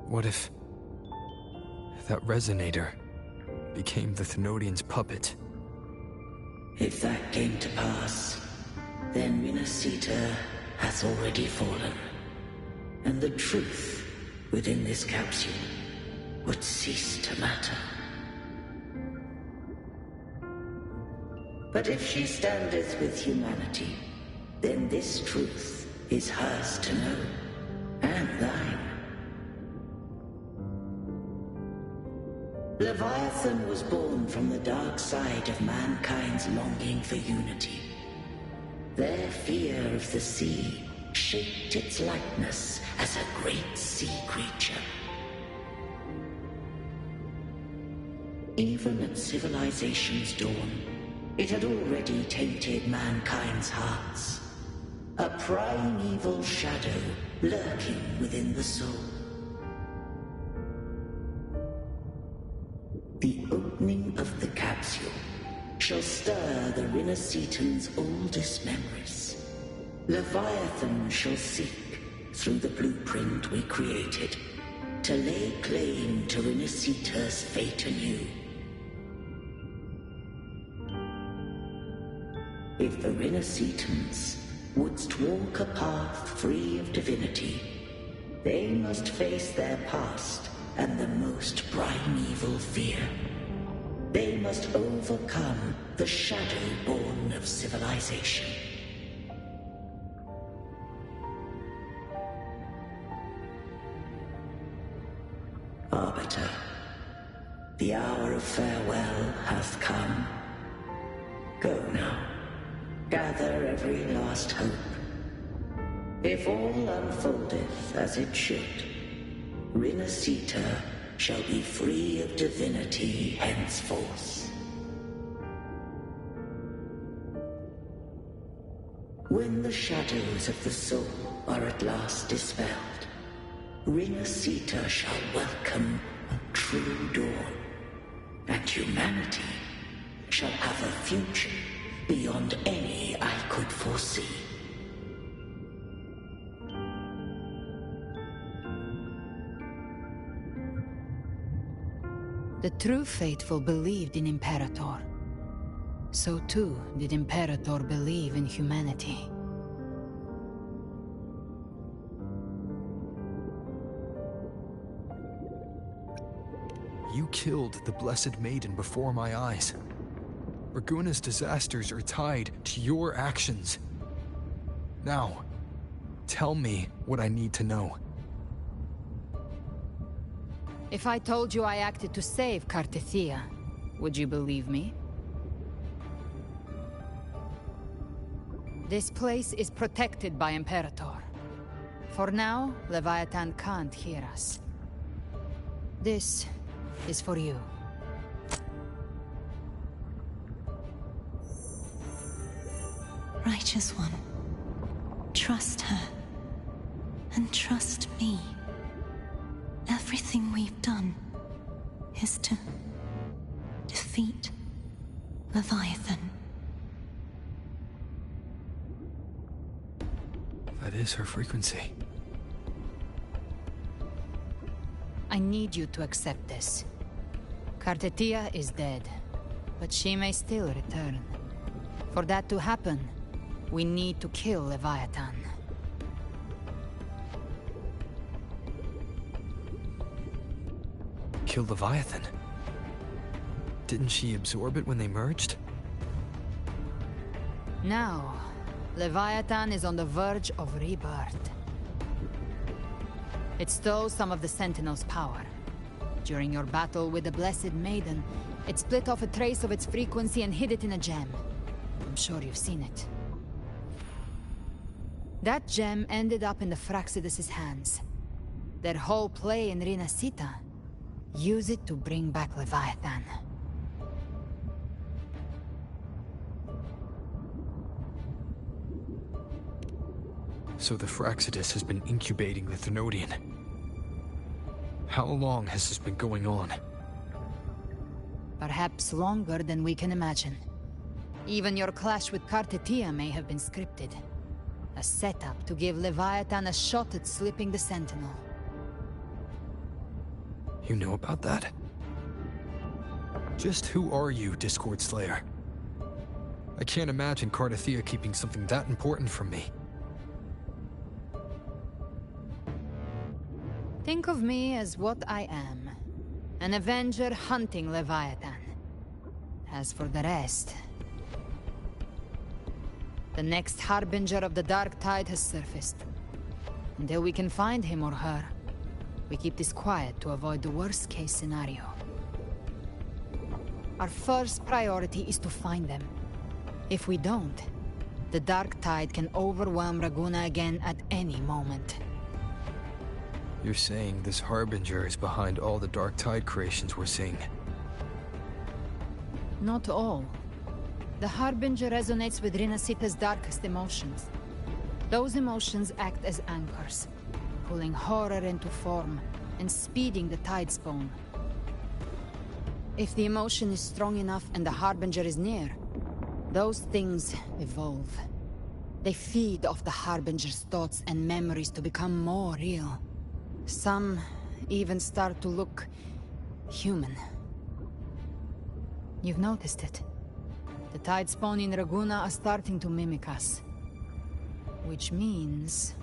What if that Resonator became the Thenodian's puppet? If that came to pass, then Rinascita has already fallen, and the truth within this capsule would cease to matter. But if she standeth with humanity, then this truth is hers to know, and thine. Leviathan was born from the dark side of mankind's longing for unity. Their fear of the sea shaped its likeness as a great sea creature. Even at civilization's dawn, it had already tainted mankind's hearts. A primeval shadow lurking within the soul. The opening of the capsule shall stir the Rinascitan's oldest memories. Leviathan shall seek, through the blueprint we created, to lay claim to Rinascita's fate anew. If the Rinascitans wouldst walk a path free of divinity, they must face their past and the most primeval fear. They must overcome the shadow born of civilization. Arbiter, the hour of farewell hath come. Go now. Gather every last hope. If all unfoldeth as it should, Rinascita shall be free of divinity henceforth. When the shadows of the soul are at last dispelled, Rinascita shall welcome a true dawn, and humanity shall have a future beyond any I could foresee. The true faithful believed in Imperator. So too did Imperator believe in humanity. You killed the Blessed Maiden before my eyes. Raguna's disasters are tied to your actions. Now, tell me what I need to know. If I told you I acted to save Cartethia, would you believe me? This place is protected by Imperator. For now, Leviathan can't hear us. This is for you. Righteous One, trust her, and trust me. Everything we've done is to defeat Leviathan. That is her frequency. I need you to accept this. Cartethia is dead, but she may still return. For that to happen, we need to kill Leviathan. Kill Leviathan? Didn't she absorb it when they merged? Now, Leviathan is on the verge of rebirth. It stole some of the Sentinel's power. During your battle with the Blessed Maiden, it split off a trace of its frequency and hid it in a gem. I'm sure you've seen it. That gem ended up in the Fraxidus' hands. Their whole play in Rinascita. Use it to bring back Leviathan. So the Fraxidus has been incubating the Thenodian. How long has this been going on? Perhaps longer than we can imagine. Even your clash with Cartethia may have been scripted. A setup to give Leviathan a shot at slipping the Sentinel. You know about that? Just who are you, Discord Slayer? I can't imagine Cartethia keeping something that important from me. Think of me as what I am. An Avenger hunting Leviathan. As for the rest... The next Harbinger of the Dark Tide has surfaced. Until we can find him or her, we keep this quiet to avoid the worst-case scenario. Our first priority is to find them. If we don't, the Dark Tide can overwhelm Raguna again at any moment. You're saying this Harbinger is behind all the Dark Tide creations we're seeing? Not all. The Harbinger resonates with Rinascita's darkest emotions. Those emotions act as anchors, pulling horror into form and speeding the Tidespawn. If the emotion is strong enough and the Harbinger is near, those things evolve. They feed off the Harbinger's thoughts and memories to become more real. Some even start to look human. You've noticed it. The Tidespawn in Raguna are starting to mimic us. Which means...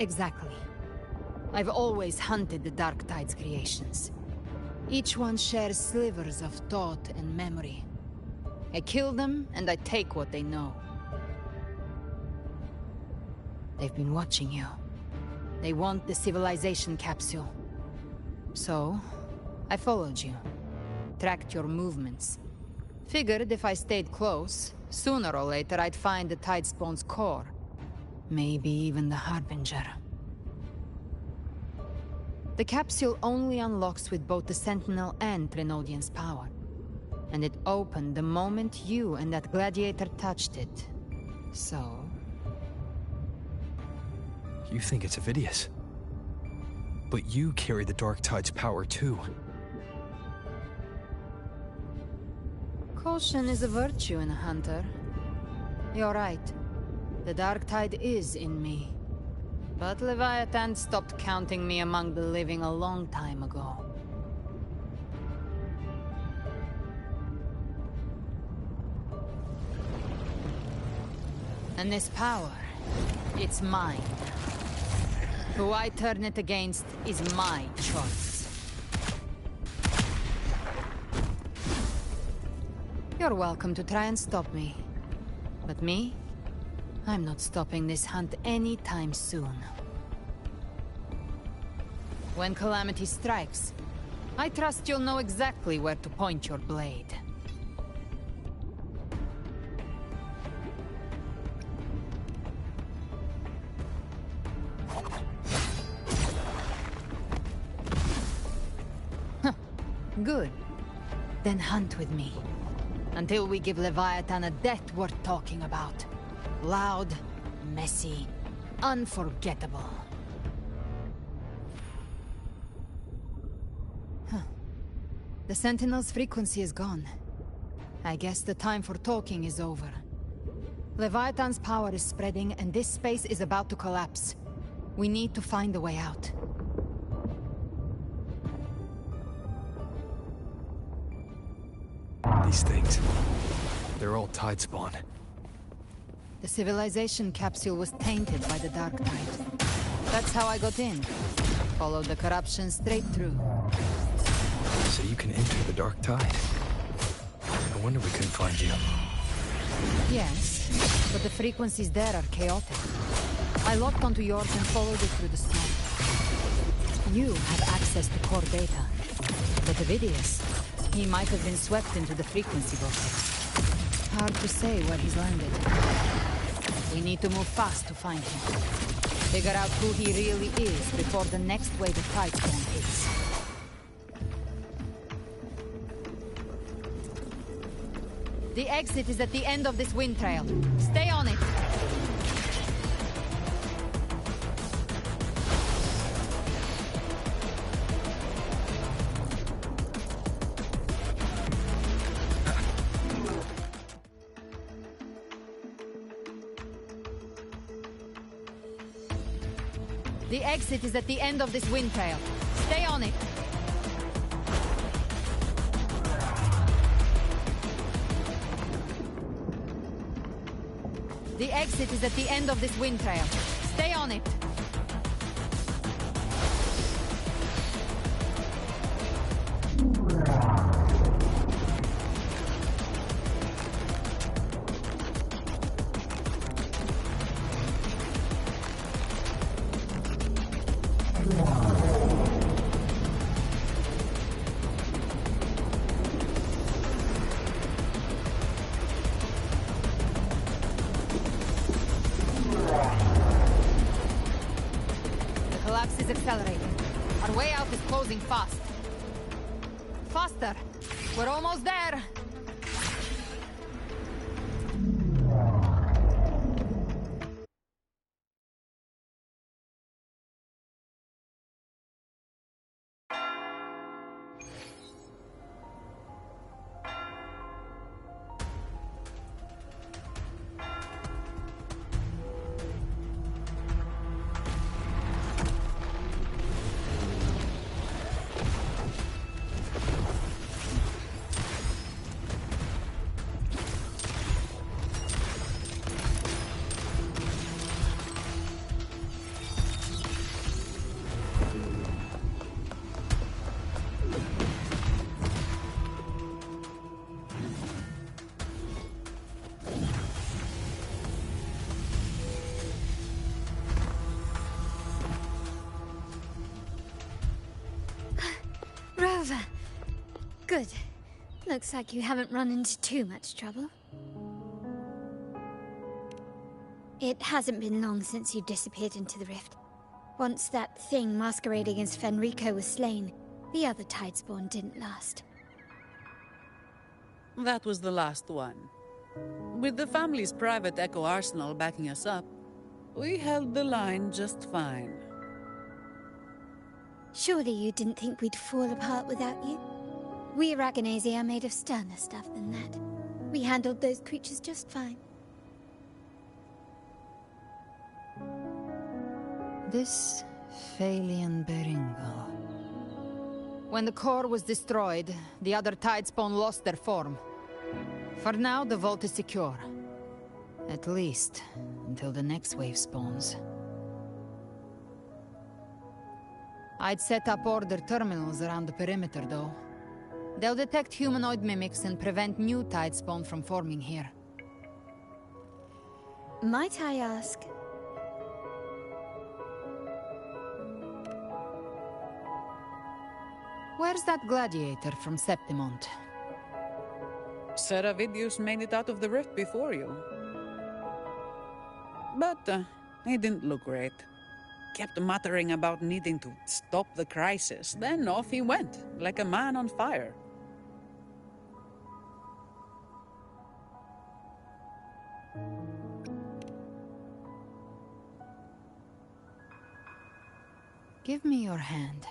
Exactly. I've always hunted the Dark Tide's creations. Each one shares slivers of thought and memory. I kill them, and I take what they know. They've been watching you. They want the civilization capsule. So, I followed you. Tracked your movements. Figured if I stayed close, sooner or later I'd find the Tidespawn's core. Maybe even the Harbinger. The capsule only unlocks with both the Sentinel and Thenodian's power. And it opened the moment you and that gladiator touched it. So... You think it's Avidius. But you carry the Dark Tide's power too. Caution is a virtue in a hunter. You're right. The Dark Tide is in me. But Leviathan stopped counting me among the living a long time ago. And this power, it's mine. Who I turn it against is my choice. You're welcome to try and stop me. But me? I'm not stopping this hunt anytime soon. When calamity strikes, I trust you'll know exactly where to point your blade. Good. Then hunt with me. Until we give Leviathan a death worth talking about. Loud, messy, unforgettable. The Sentinel's frequency is gone. I guess the time for talking is over. Leviathan's power is spreading, and this space is about to collapse. We need to find a way out. These things, they're all tide spawn. The civilization capsule was tainted by the Dark Tide. That's how I got in. Followed the corruption straight through. So you can enter the Dark Tide? No wonder we couldn't find you. Yes, but the frequencies there are chaotic. I locked onto yours and followed it through the storm. You have access to core data. But Ovidius, he might have been swept into the frequency vortex. Hard to say where he's landed. We need to move fast to find him. Figure out who he really is before the next wave of tide storm hits. The exit is at the end of this wind trail. Stay on it. The exit is at the end of this wind trail. Stay on it. The exit is at the end of this wind trail. Stay on it. Is accelerating. Our way out is closing fast. Faster! We're almost there! Rover! Good. Looks like you haven't run into too much trouble. It hasn't been long since you disappeared into the rift. Once that thing masquerading as Fenrico was slain, the other Tidespawn didn't last. That was the last one. With the family's private Echo arsenal backing us up, we held the line just fine. Surely you didn't think we'd fall apart without you? We Aragonese are made of sterner stuff than that. We handled those creatures just fine. This Phalian Beringo. When the core was destroyed, the other Tidespawn lost their form. For now, the vault is secure. At least, until the next wave spawns. I'd set up order terminals around the perimeter, though. They'll detect humanoid mimics and prevent new Tidespawn from forming here. Might I ask? Where's that gladiator from Septimont? Seravidius made it out of the rift before you. But he didn't look great. Kept muttering about needing to stop the crisis. Then off he went, like a man on fire. Give me your hand.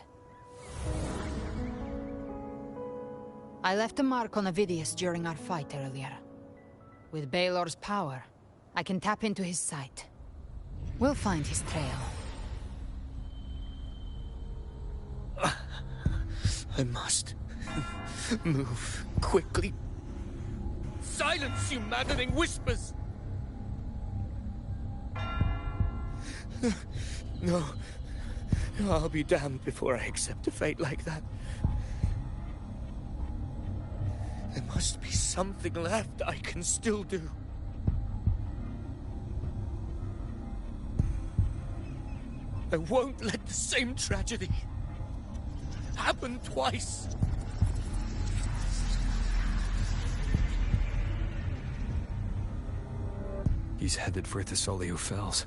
I left a mark on Avidius during our fight earlier. With Baelor's power, I can tap into his sight. We'll find his trail. I must move quickly. Silence, you maddening whispers! No. I'll be damned before I accept a fate like that. There must be something left I can still do. I won't let the same tragedy happen twice. He's headed for Thessalio Fells.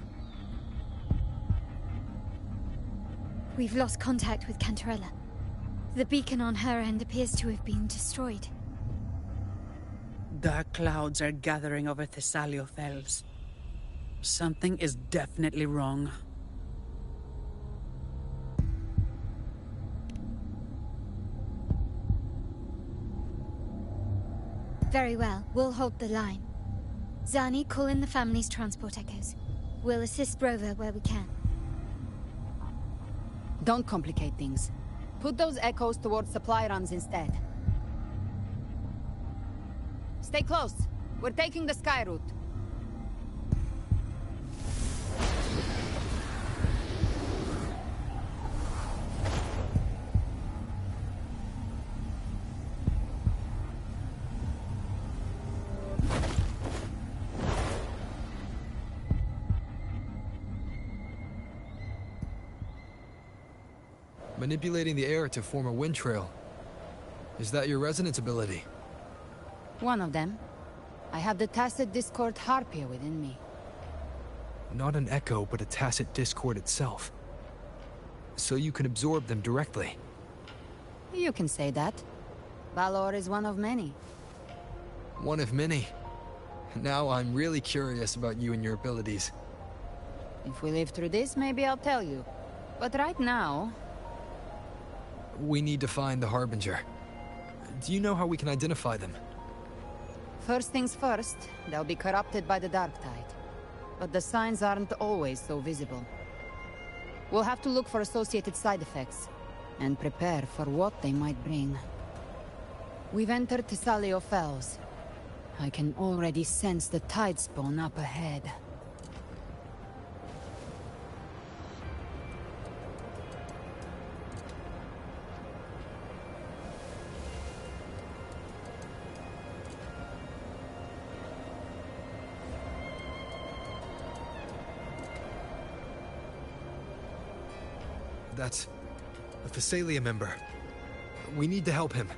We've lost contact with Cantarella. The beacon on her end appears to have been destroyed. Dark clouds are gathering over Thessalio Fells. Something is definitely wrong. Very well, we'll hold the line. Zani, call in the family's transport echoes. We'll assist Rover where we can. Don't complicate things. Put those echoes towards supply runs instead. Stay close. We're taking the sky route. Manipulating the air to form a wind trail. Is that your resonance ability? One of them. I have the Tacit Discord Harpia within me. Not an echo, but a Tacit Discord itself. So you can absorb them directly. You can say that. Balor is one of many. One of many. Now I'm really curious about you and your abilities. If we live through this, maybe I'll tell you. But right now... We need to find the Harbinger. Do you know how we can identify them? First things first, they'll be corrupted by the Dark Tide. But the signs aren't always so visible. We'll have to look for associated side effects, and prepare for what they might bring. We've entered Thessalio Fells. I can already sense the Tidespawn up ahead. That's a Thessalia member. We need to help him.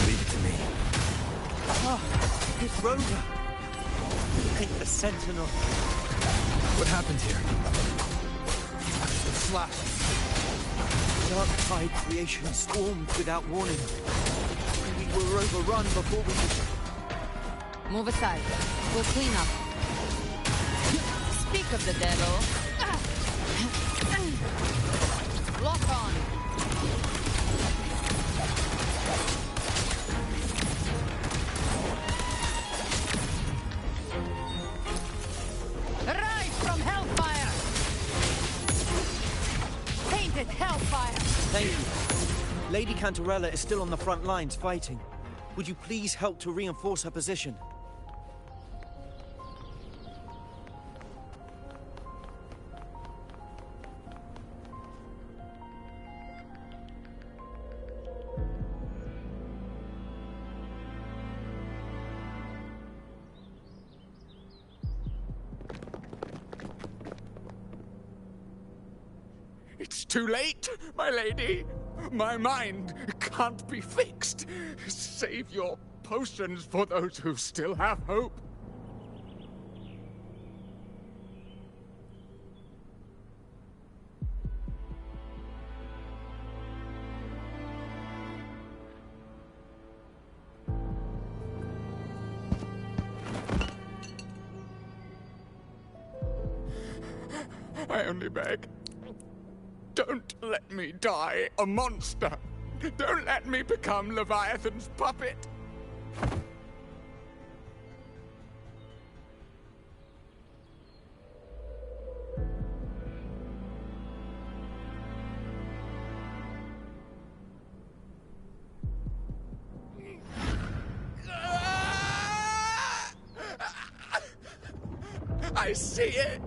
Leave it to me. Ah, it's Rover. Ain't the Sentinel. What happened here? A flash. Dark Tide creation swarmed without warning. We were overrun before we could... Move aside. We'll clean up. Speak of the devil. Lock on. it, Hellfire! Thank you. Lady Cantarella is still on the front lines fighting. Would you please help to reinforce her position? It's too late, my lady. My mind can't be fixed. Save your potions for those who still have hope. I only beg. Don't let me die a monster. Don't let me become Leviathan's puppet. I see it.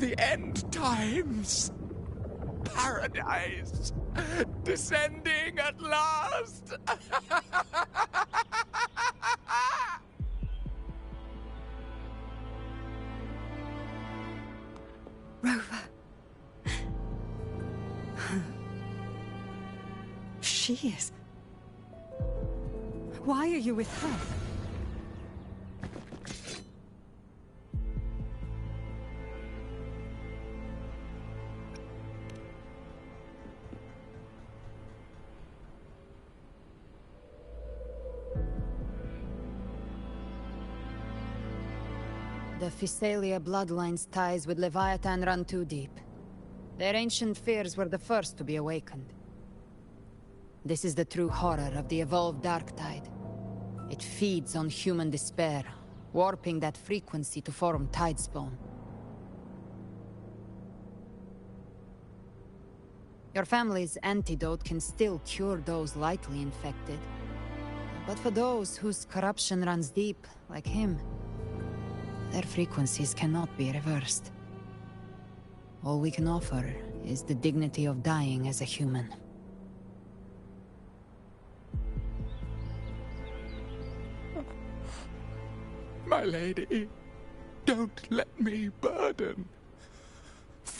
The end times. Paradise. Descending at last. Rover. She is. Why are you with her? The Physalia bloodline's ties with Leviathan run too deep. Their ancient fears were the first to be awakened. This is the true horror of the evolved dark tide. It feeds on human despair, warping that frequency to form tidespawn. Your family's antidote can still cure those lightly infected. But for those whose corruption runs deep, like him, their frequencies cannot be reversed. All we can offer is the dignity of dying as a human. My lady, don't let me burden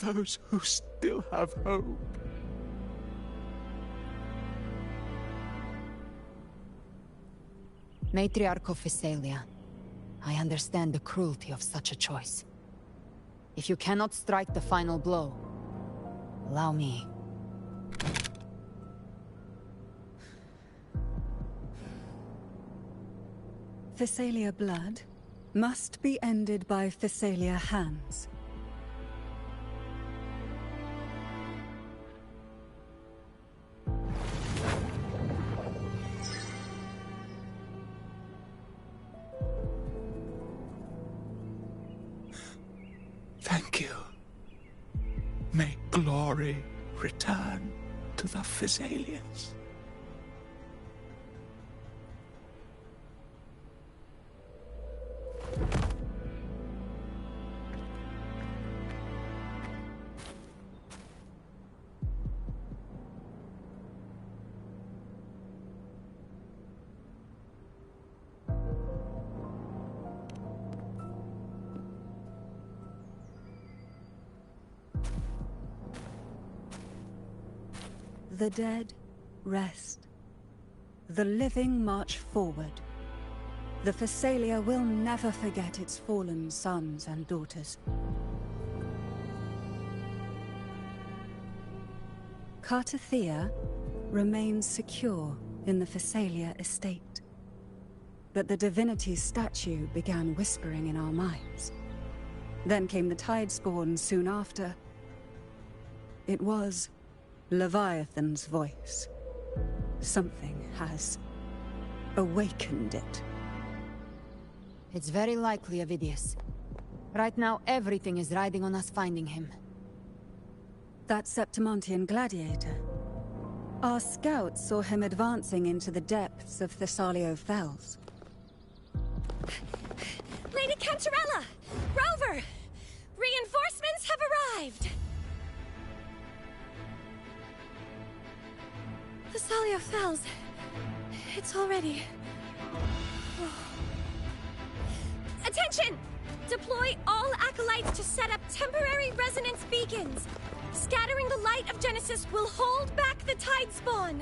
those who still have hope. Matriarch of Physalia, I understand the cruelty of such a choice. If you cannot strike the final blow, allow me. Physalia blood must be ended by Physalia hands. Thank you. May glory return to the Physalians. The dead rest. The living march forward. The Physalia will never forget its fallen sons and daughters. Cartathea remains secure in the Physalia estate. But the divinity's statue began whispering in our minds. Then came the Tidespawn soon after. It was Leviathan's voice. Something has awakened it. It's very likely, Avidius. Right now, everything is riding on us finding him. That Septimontian gladiator. Our scouts saw him advancing into the depths of Thessalio Fells. Lady Cantarella! Rover! Reinforcements have arrived! Thessalio Fells. It's already... Attention! Deploy all acolytes to set up temporary resonance beacons. Scattering the light of Genesis will hold back the tide spawn.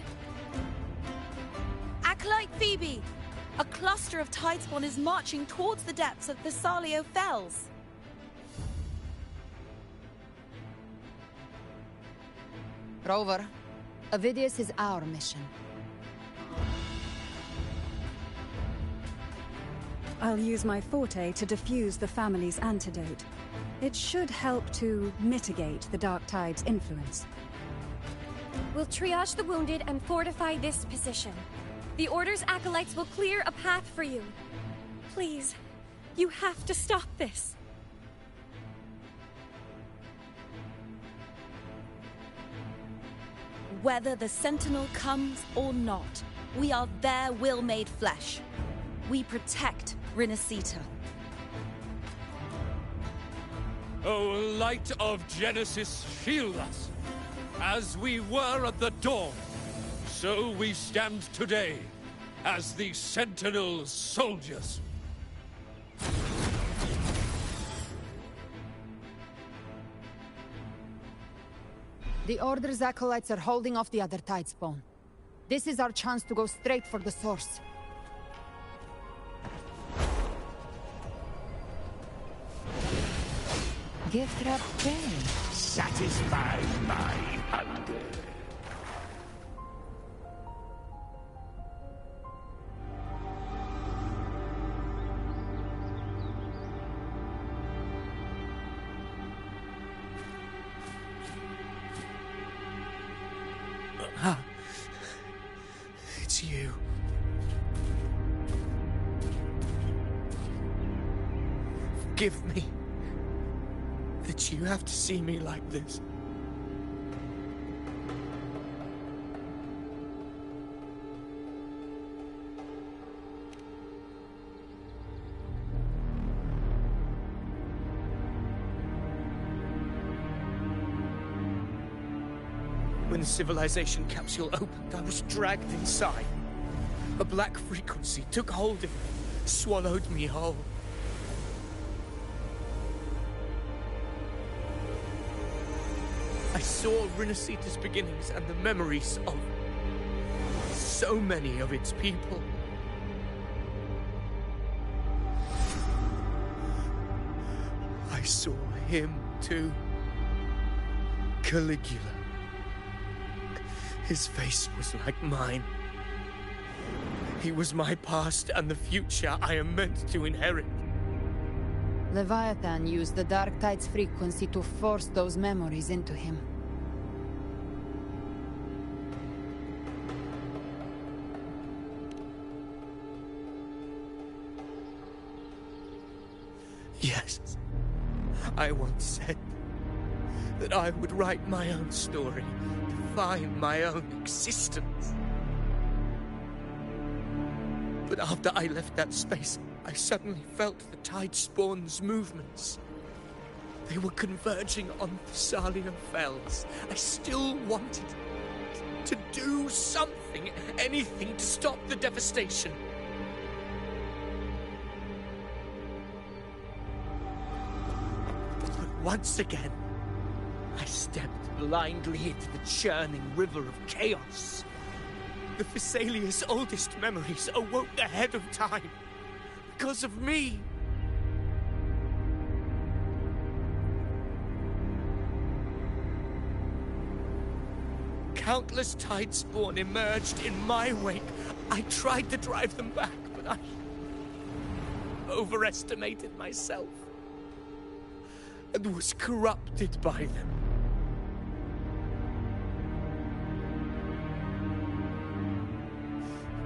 Acolyte Phoebe, a cluster of tidespawn is marching towards the depths of Thessalio Fells. Rover, Avidius is our mission. I'll use my forte to defuse the family's antidote. It should help to mitigate the Dark Tide's influence. We'll triage the wounded and fortify this position. The Order's acolytes will clear a path for you. Please, you have to stop this. Whether the Sentinel comes or not, we are their will made flesh. We protect Rinascita. O light of Genesis, shield us. As we were at the dawn, so we stand today as the Sentinel's soldiers. The Order's acolytes are holding off the other tidespawn. This is our chance to go straight for the source. Gift wrap berry. Satisfy my hunger. It's you. Forgive me that you have to see me like this. When the civilization capsule opened, I was dragged inside. A black frequency took hold of me, swallowed me whole. I saw Rinascita's beginnings and the memories of so many of its people. I saw him too. Caligula. His face was like mine. He was my past and the future I am meant to inherit. Leviathan used the Dark Tide's frequency to force those memories into him. Yes, I once said that I would write my own story, define my own existence. But after I left that space, I suddenly felt the Tidespawn's movements. They were converging on Thessalio Fells. I still wanted to do something, anything to stop the devastation. But once again, I stepped blindly into the churning river of chaos. The Thessalia's oldest memories awoke ahead of time. Because of me. Countless Tidespawn emerged in my wake. I tried to drive them back, but I overestimated myself and was corrupted by them.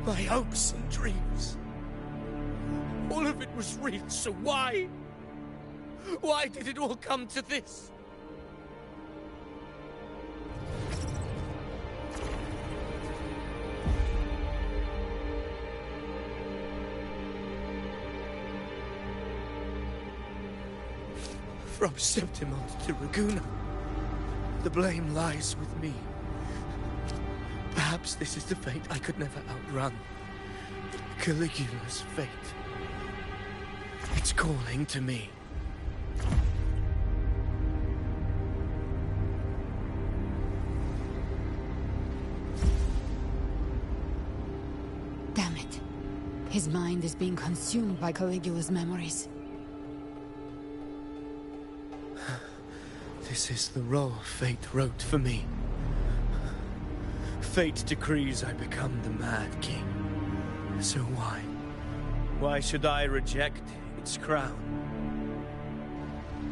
My hopes and dreams. All of it was real, so why? Why did it all come to this? From Septimont to Raguna, the blame lies with me. Perhaps this is the fate I could never outrun. Caligula's fate. It's calling to me. Damn it. His mind is being consumed by Caligula's memories. This is the role fate wrote for me. Fate decrees I become the Mad King. So why? Why should I reject its crown?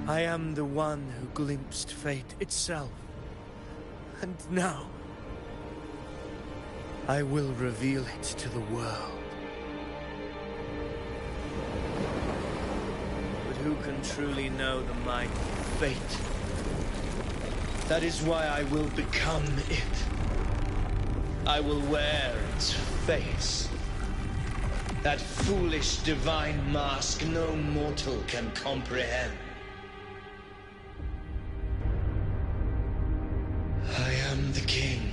I am the one who glimpsed fate itself. And now, I will reveal it to the world. But who can truly know the might of fate? That is why I will become it. I will wear its face. That foolish divine mask no mortal can comprehend. I am the king,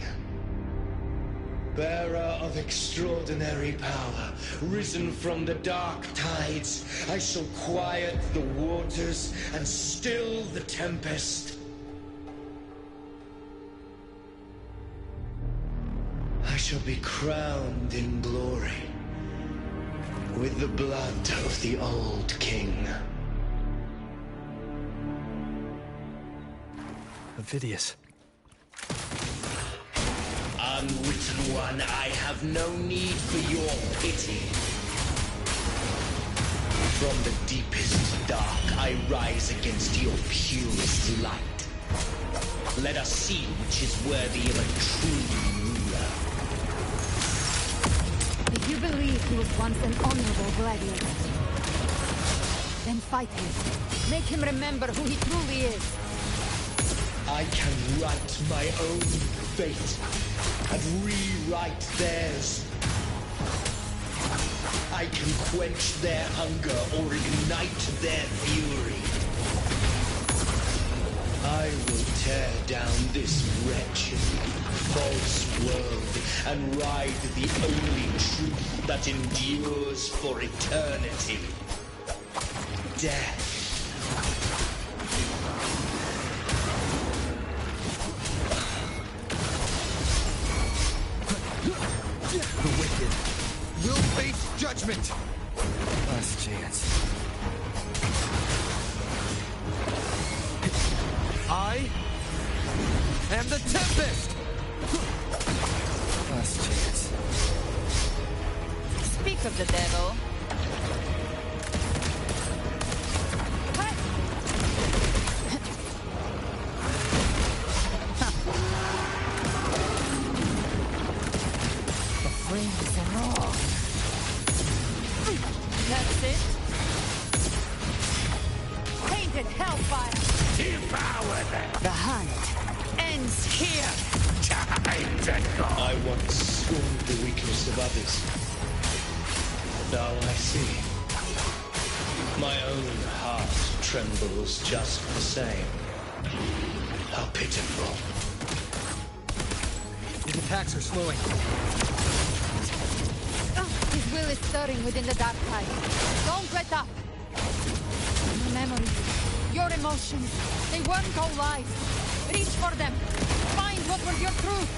bearer of extraordinary power, risen from the dark tides. I shall quiet the waters and still the tempest. I shall be crowned in glory with the blood of the old king. Avidius. Unwritten one, I have no need for your pity. From the deepest dark, I rise against your purest light. Let us see which is worthy of a true ruler. If you believe he was once an honorable gladiator, then fight him. Make him remember who he truly is. I can write my own fate and rewrite theirs. I can quench their hunger or ignite their fury. I will tear down this wretched, false world and ride the only truth that endures for eternity. Death. The wicked will face judgment. Last chance. I am the Tempest! Last chance. Speak of the devil. Flames are raw. That's it? Painted hellfire! Devour them! The hunt ends here! Time to go! I once scorned the weakness of others. Now I see. My own heart trembles just the same. How pitiful. His attacks are slowing. His will is stirring within the dark tide. Don't let up! Your memories, your emotions, they weren't all lies. Reach for them. Find what was your truth.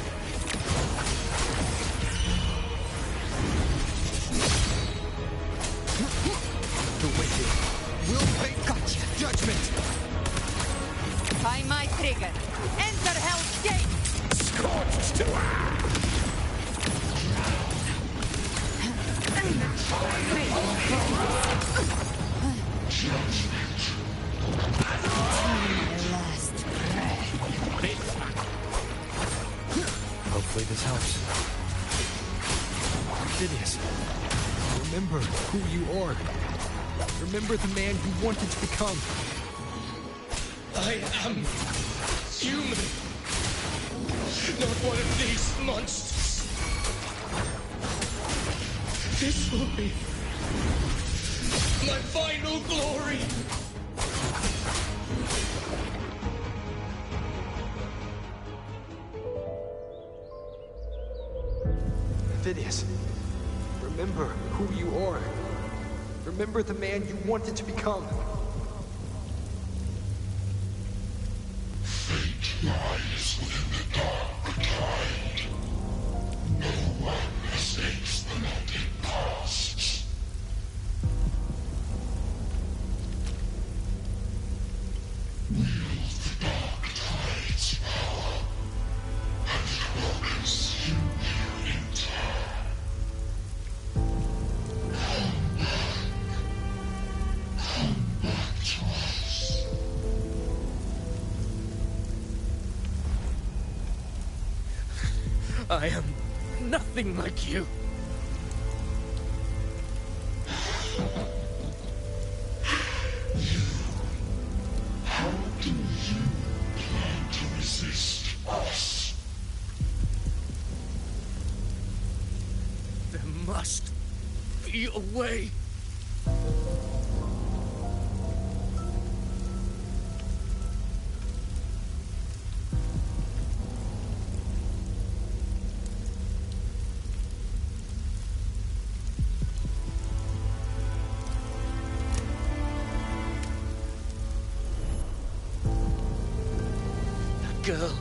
The wicked will face judgment. By my trigger. Enter Hell's Gate. Scorched to Last breath. Hopefully this helps. Avidius, remember who you are. Remember the man you wanted to become. I am human. Not one of these monsters. This will be my final glory. Perfidious, remember who you are. Remember the man you wanted to become. Fate lies within the dark tide. No one escapes the net it casts. Wield the dark tide's power, and it will consume you in turn. Come back to us. I am nothing like you. How do you plan to resist us? There must be a way. Girl.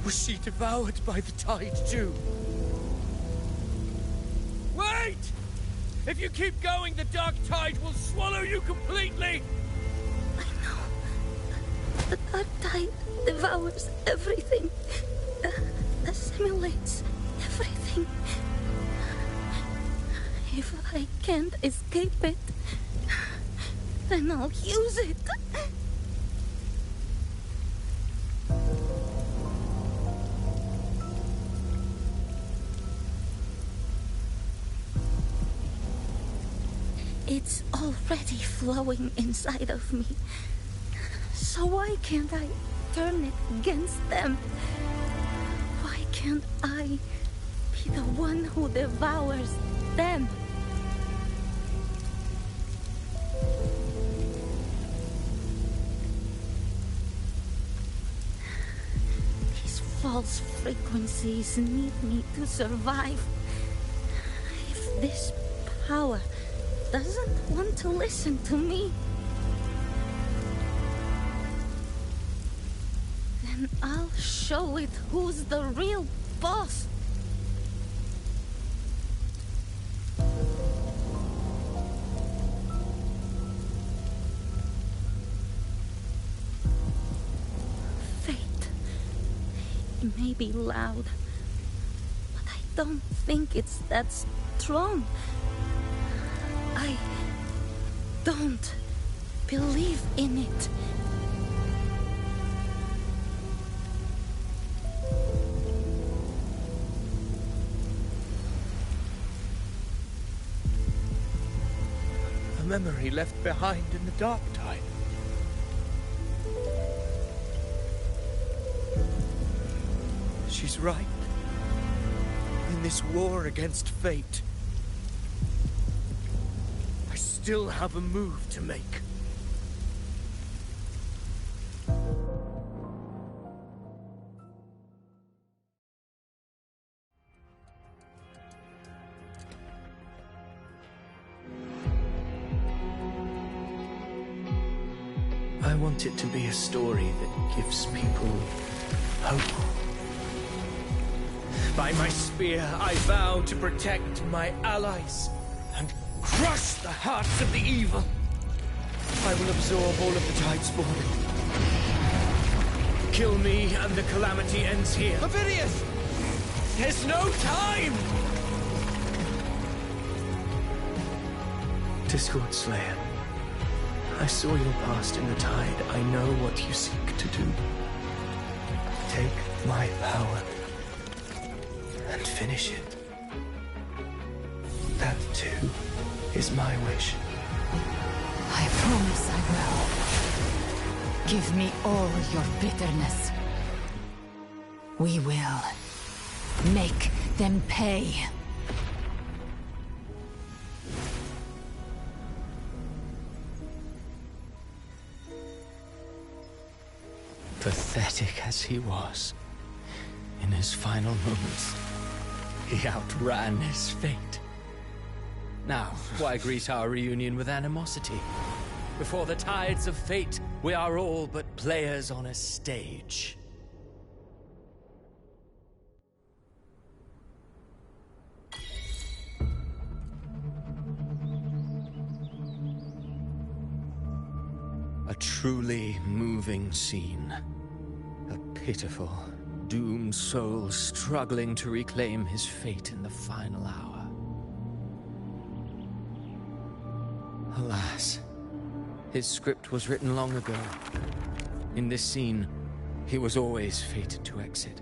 Was she devoured by the tide too? Wait! If you keep going, the dark tide will swallow you completely! The dark tide devours everything. Assimilates everything. If I can't escape it, then I'll use it. It's already flowing inside of me. So why can't I turn it against them? Why can't I be the one who devours them? These false frequencies need me to survive. If this power doesn't want to listen to me, then I'll show it who's the real boss. Fate. It may be loud, but I don't think it's that strong. I don't believe in it. A memory left behind in the dark tide. She's right. In this war against fate, I still have a move to make. I want it to be a story that gives people hope. By my spear, I vow to protect my allies and crush the hearts of the evil. I will absorb all of the tide's falling. Kill me and the calamity ends here. Perfidious! There's no time! Discord Slayer, I saw your past in the tide. I know what you seek to do. Take my power and finish it. That, too, is my wish. I promise I will. Give me all your bitterness. We will make them pay. Pathetic as he was, in his final moments, He outran his fate. Now, why greet our reunion with animosity? Before the tides of fate, we are all but players on a stage. A truly moving scene. A pitiful, doomed soul struggling to reclaim his fate in the final hour. Alas, his script was written long ago. In this scene, he was always fated to exit.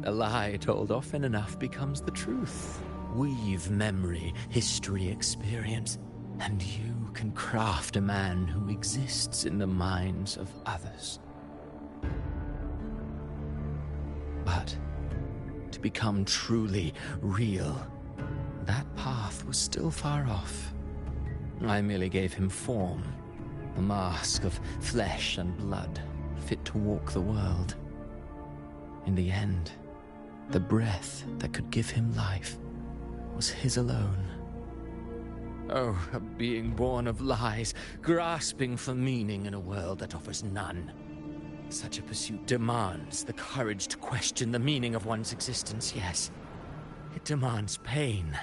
A lie told often enough becomes the truth. Weave memory, history, experience, and you can craft a man who exists in the minds of others. But to become truly real, that path was still far off. I merely gave him form, a mask of flesh and blood, fit to walk the world. In the end, the breath that could give him life was his alone. Oh, a being born of lies, grasping for meaning in a world that offers none. Such a pursuit demands the courage to question the meaning of one's existence, yes. It demands pain.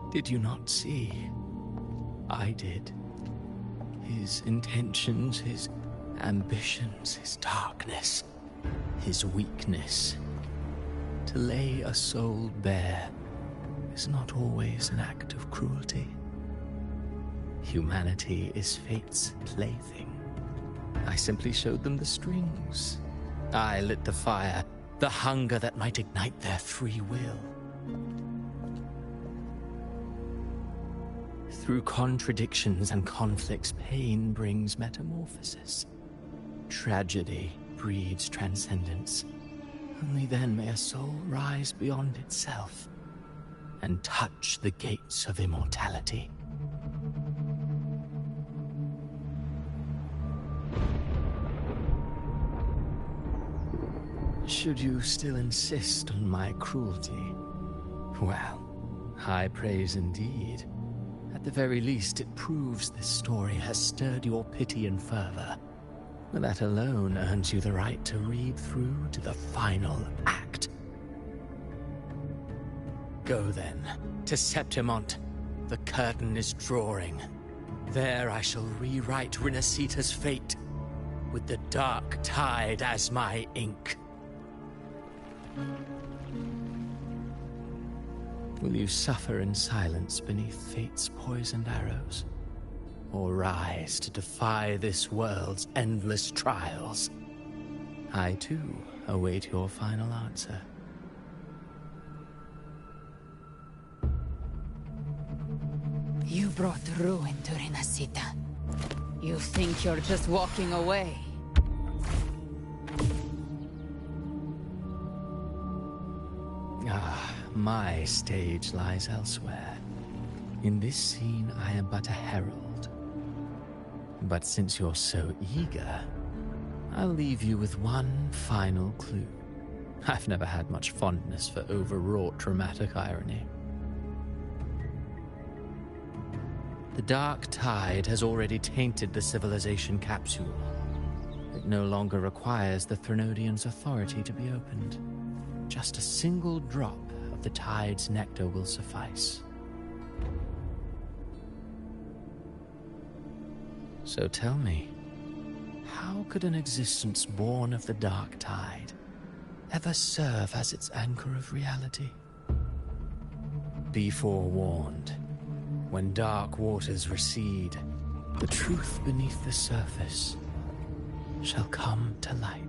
Did you not see? I did. His intentions, his ambitions, his darkness, his weakness. To lay a soul bare is not always an act of cruelty. Humanity is fate's plaything. I simply showed them the strings. I lit the fire, the hunger that might ignite their free will. Through contradictions and conflicts, pain brings metamorphosis. Tragedy breeds transcendence. Only then may a soul rise beyond itself and touch the gates of immortality. Should you still insist on my cruelty? Well, high praise indeed. At the very least, it proves this story has stirred your pity and fervor. That alone earns you the right to read through to the final act. Go then, to Septimont. The curtain is drawing. There I shall rewrite Rinascita's fate, with the dark tide as my ink. Will you suffer in silence beneath fate's poisoned arrows? Or rise to defy this world's endless trials? I, too, await your final answer. You brought ruin to Rinascita. You think you're just walking away? My stage lies elsewhere. In this scene, I am but a herald. But since you're so eager, I'll leave you with one final clue. I've never had much fondness for overwrought dramatic irony. The dark tide has already tainted the civilization capsule. It no longer requires the Threnodian's authority to be opened. Just a single drop of the tide's nectar will suffice. So tell me, how could an existence born of the dark tide ever serve as its anchor of reality? Be forewarned. When dark waters recede, the truth beneath the surface shall come to light.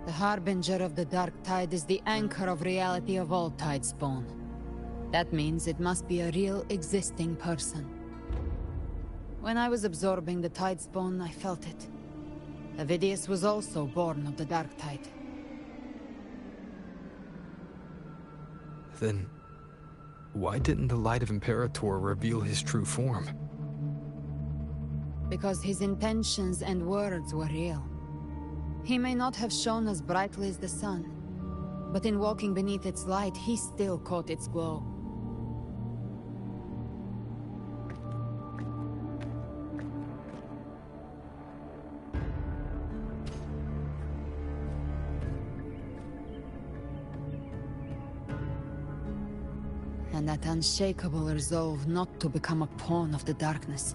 The Harbinger of the Dark Tide is the anchor of reality of all Tidespawn. That means it must be a real, existing person. When I was absorbing the Tidespawn, I felt it. Avidius was also born of the Dark Tide. Then, why didn't the Light of Imperator reveal his true form? Because his intentions and words were real. He may not have shone as brightly as the sun, but in walking beneath its light, he still caught its glow. And that unshakable resolve not to become a pawn of the darkness,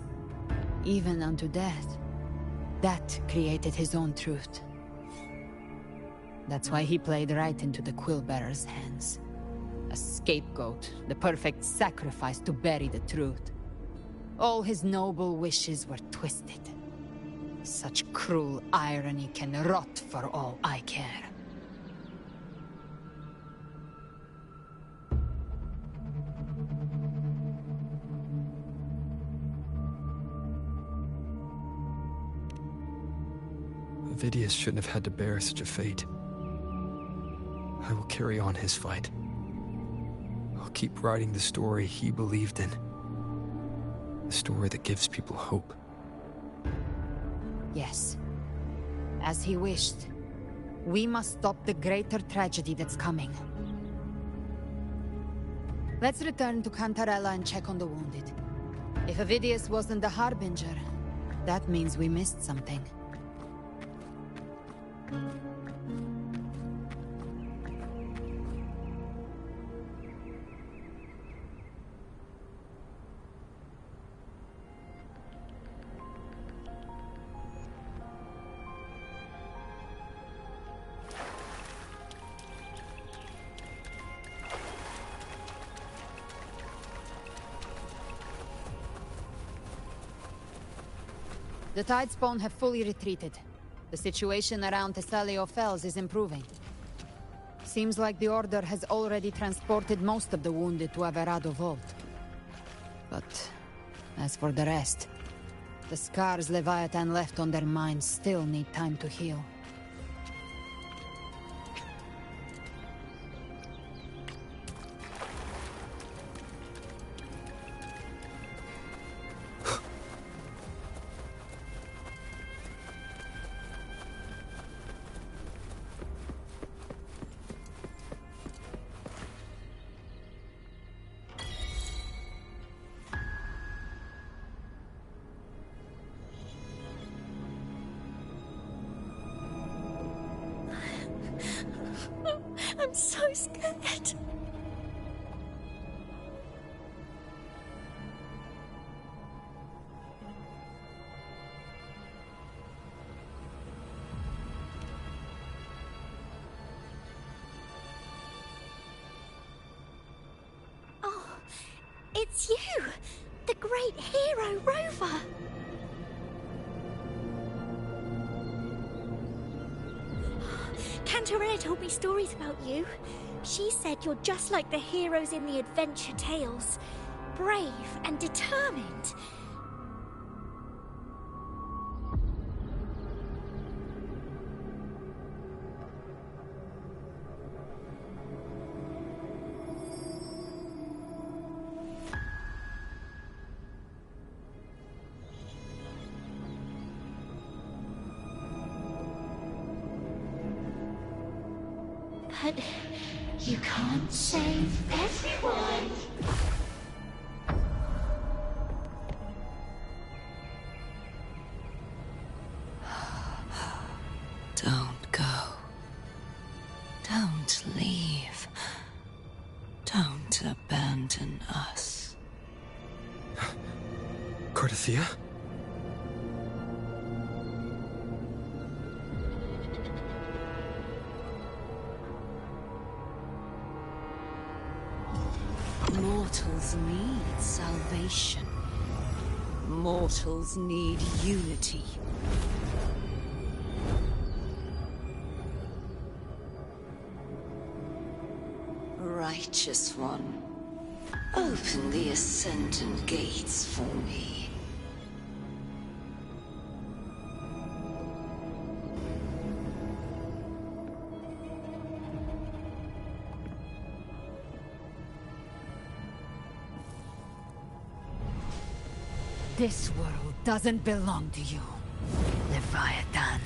even unto death, that created his own truth. That's why he played right into the Quillbearer's hands. A scapegoat, the perfect sacrifice to bury the truth. All his noble wishes were twisted. Such cruel irony can rot for all I care. Avidius shouldn't have had to bear such a fate. I will carry on his fight. I'll keep writing the story he believed in. The story that gives people hope. Yes. As he wished. We must stop the greater tragedy that's coming. Let's return to Cantarella and check on the wounded. If Avidius wasn't the Harbinger, that means we missed something. The Tidespawn have fully retreated. The situation around Thessalio Fells is improving. Seems like the Order has already transported most of the wounded to Averado Vault. But as for the rest, the scars Leviathan left on their minds still need time to heal. I'm so scared. Oh, it's you! The great hero, Rover! Cantarella told me stories about you. She said you're just like the heroes in the adventure tales. Brave and determined. But you can't save everyone. Don't go. Don't leave. Don't abandon us. Cardathia? Mortals need salvation. Mortals need unity. Righteous One, open the Ascendant gates for me. This world doesn't belong to you, Leviathan.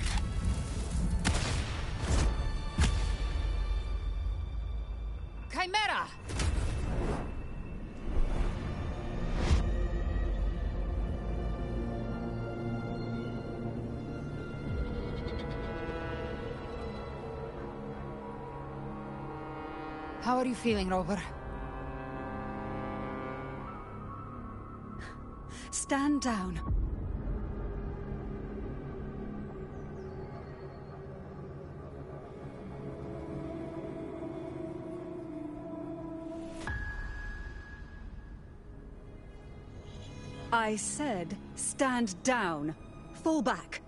Chimera! How are you feeling, Rover? Stand down. I said, stand down. Fall back.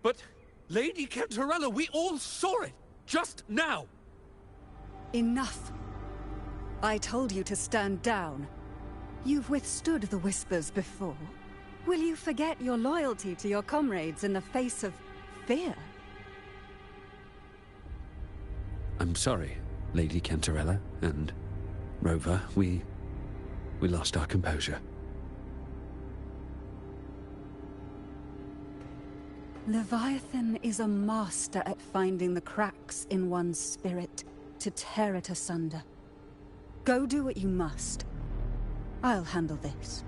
But, Lady Cantarella, we all saw it! Just now! Enough. I told you to stand down. You've withstood the whispers before. Will you forget your loyalty to your comrades in the face of fear? I'm sorry, Lady Cantarella, and Rover, we lost our composure. Leviathan is a master at finding the cracks in one's spirit to tear it asunder. Go do what you must. I'll handle this.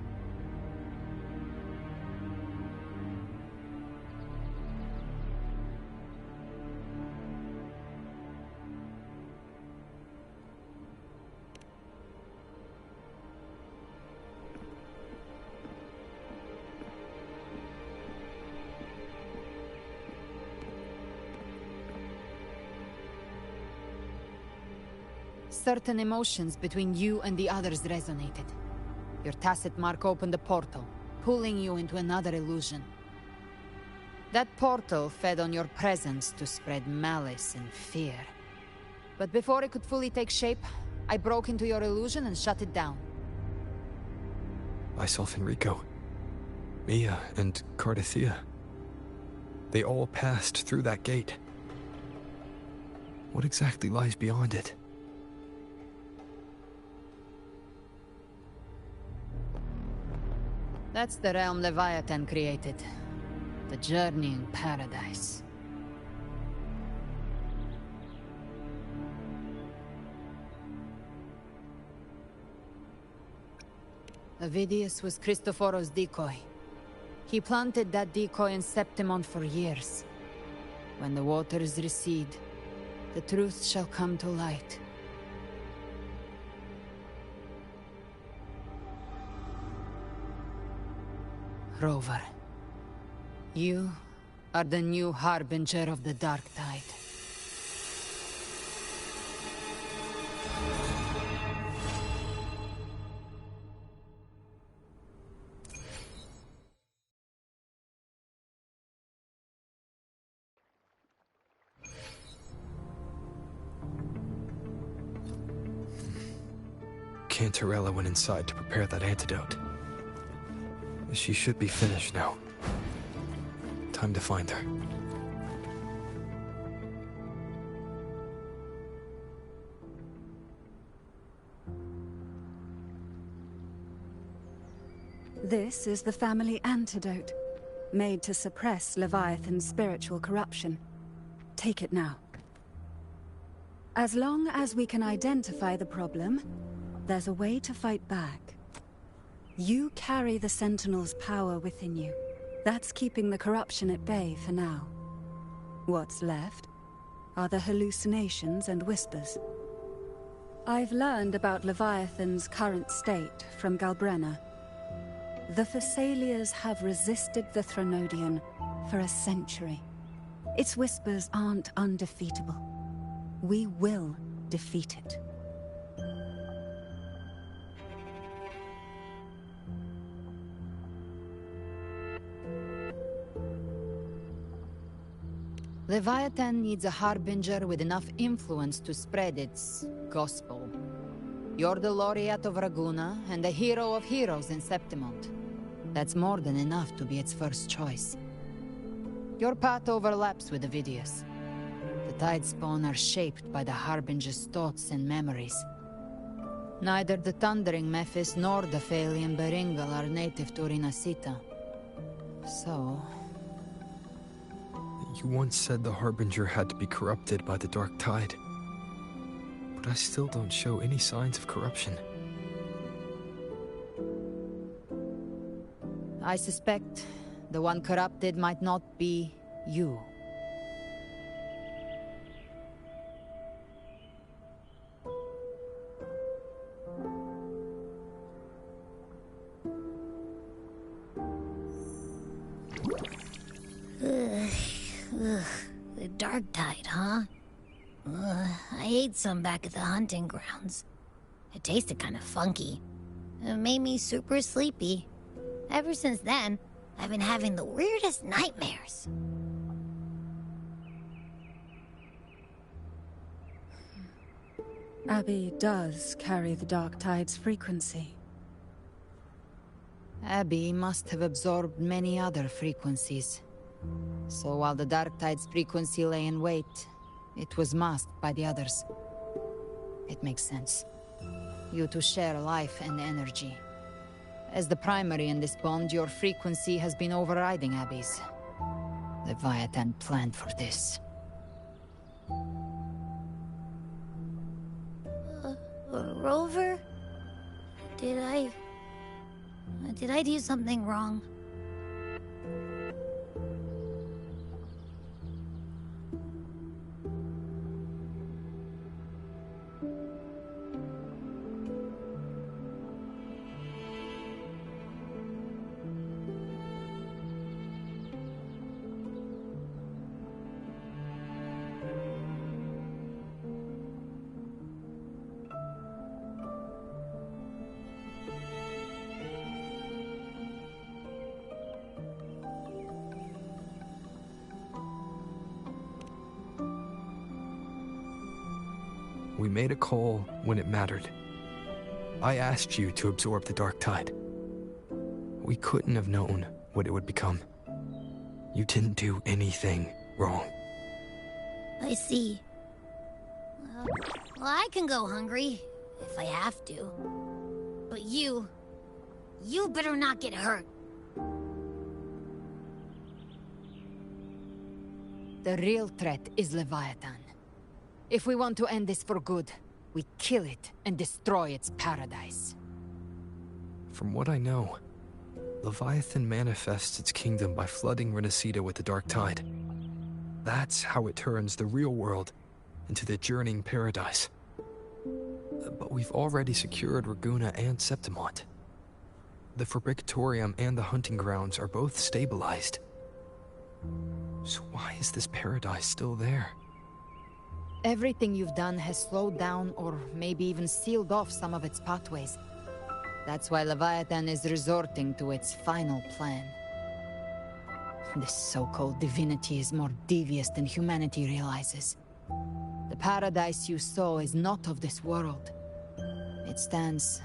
Certain emotions between you and the others resonated. Your tacit mark opened a portal, pulling you into another illusion. That portal fed on your presence to spread malice and fear. But before it could fully take shape, I broke into your illusion and shut it down. Myself and Rico, Mia and Cardathia. They all passed through that gate. What exactly lies beyond it? That's the realm Leviathan created. The journeying paradise. Avidius was Cristoforo's decoy. He planted that decoy in Septimon for years. When the waters recede, the truth shall come to light. Rover, you are the new harbinger of the Dark Tide. Cantarella went inside to prepare that antidote. She should be finished now. Time to find her. This is the family antidote, made to suppress Leviathan's spiritual corruption. take it now. As long as we can identify the problem, there's a way to fight back. You carry the Sentinel's power within you. That's keeping the corruption at bay for now. What's left are the hallucinations and whispers. I've learned about Leviathan's current state from Galbrenna. The Thessalians have resisted the Threnodian for a century. Its whispers aren't undefeatable. We will defeat it. Leviathan needs a harbinger with enough influence to spread its gospel. You're the laureate of Raguna and the hero of heroes in Septimont. That's more than enough to be its first choice. Your path overlaps with Ovidius. The Tidespawn are shaped by the harbinger's thoughts and memories. Neither the Thundering Mephis nor the Phalian Beringal are native to Rinascita. So... You once said the Harbinger had to be corrupted by the Dark Tide. But I still don't show any signs of corruption. I suspect the one corrupted might not be you. The Dark Tide, huh? I ate some back at the hunting grounds. It tasted kind of funky. It made me super sleepy. Ever since then, I've been having the weirdest nightmares. Abby does carry the Dark Tide's frequency. Abby must have absorbed many other frequencies. So while the Dark Tide's frequency lay in wait, it was masked by the others. It makes sense. You two share life and energy. As the primary in this bond, your frequency has been overriding Abby's. Leviathan planned for this. Rover? Did I do something wrong? We made a call when it mattered. I asked you to absorb the Dark Tide. We couldn't have known what it would become. You didn't do anything wrong. I see. Well, I can go hungry, if I have to. But you better not get hurt. The real threat is Leviathan. If we want to end this for good, we kill it and destroy its paradise. From what I know, Leviathan manifests its kingdom by flooding Rinascita with the Dark Tide. That's how it turns the real world into the journeying paradise. But we've already secured Raguna and Septimont. The Fabricatorium and the hunting grounds are both stabilized. So why is this paradise still there? Everything you've done has slowed down or maybe even sealed off some of its pathways. That's why Leviathan is resorting to its final plan. This so-called divinity is more devious than humanity realizes. The paradise you saw is not of this world. It stands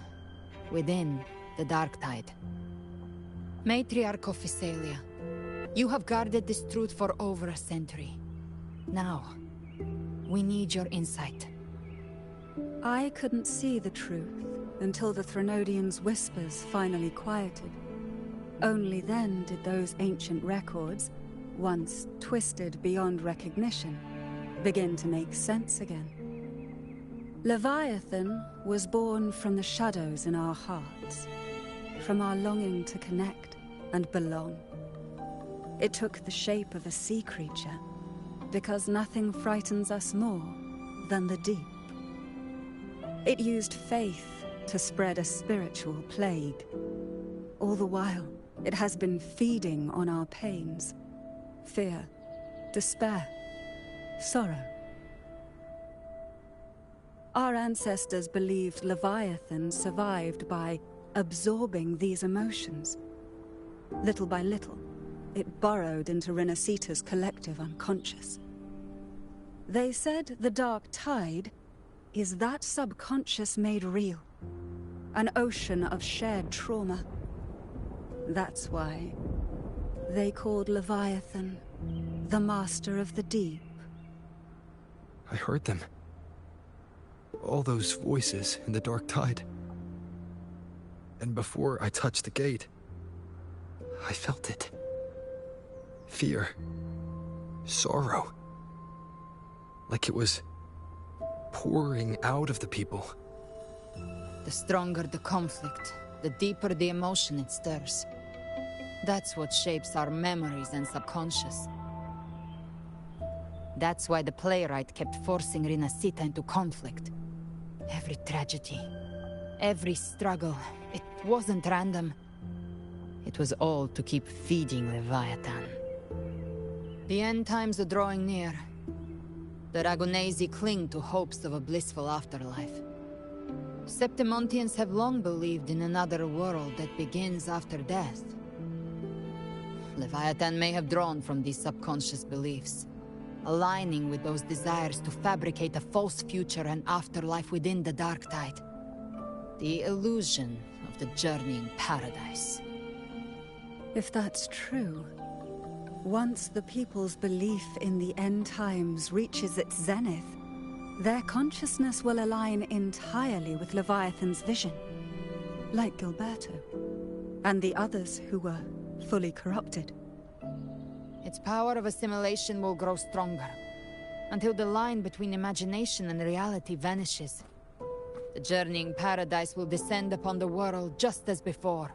within the Dark Tide. Matriarch of Physalia, you have guarded this truth for over a century. Now, we need your insight. I couldn't see the truth until the Threnodian's whispers finally quieted. Only then did those ancient records, once twisted beyond recognition, begin to make sense again. Leviathan was born from the shadows in our hearts, from our longing to connect and belong. It took the shape of a sea creature, because nothing frightens us more than the deep. It used faith to spread a spiritual plague. All the while, it has been feeding on our pains, fear, despair, sorrow. Our ancestors believed Leviathan survived by absorbing these emotions. Little by little, it burrowed into Rinascita's collective unconscious. They said the Dark Tide is that subconscious made real, an ocean of shared trauma. That's why they called Leviathan the Master of the Deep. I heard them. All those voices in the Dark Tide. And before I touched the gate, I felt it. Fear. Sorrow. Like it was pouring out of the people. The stronger the conflict, the deeper the emotion it stirs. That's what shapes our memories and subconscious. That's why the playwright kept forcing Rinascita into conflict. Every tragedy, every struggle, it wasn't random. It was all to keep feeding Leviathan. The end times are drawing near. The Ragonesi cling to hopes of a blissful afterlife. Septimontians have long believed in another world that begins after death. Leviathan may have drawn from these subconscious beliefs, aligning with those desires to fabricate a false future and afterlife within the Dark Tide. The illusion of the journeying paradise. If that's true, once the people's belief in the end times reaches its zenith, their consciousness will align entirely with Leviathan's vision, like Gilberto, and the others who were fully corrupted. Its power of assimilation will grow stronger, until the line between imagination and reality vanishes. The journeying paradise will descend upon the world just as before.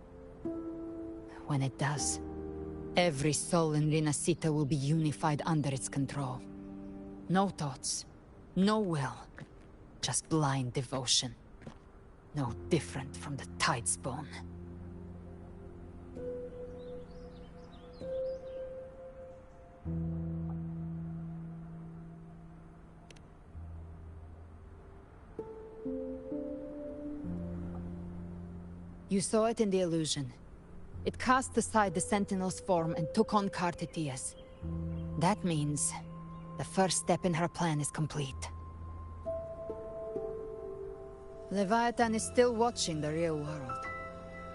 When it does, every soul in Rinascita will be unified under its control. No thoughts, no will, just blind devotion. No different from the Tidespawn. You saw it in the illusion. It cast aside the Sentinel's form and took on Cartitia's. That means the first step in her plan is complete. Leviathan is still watching the real world.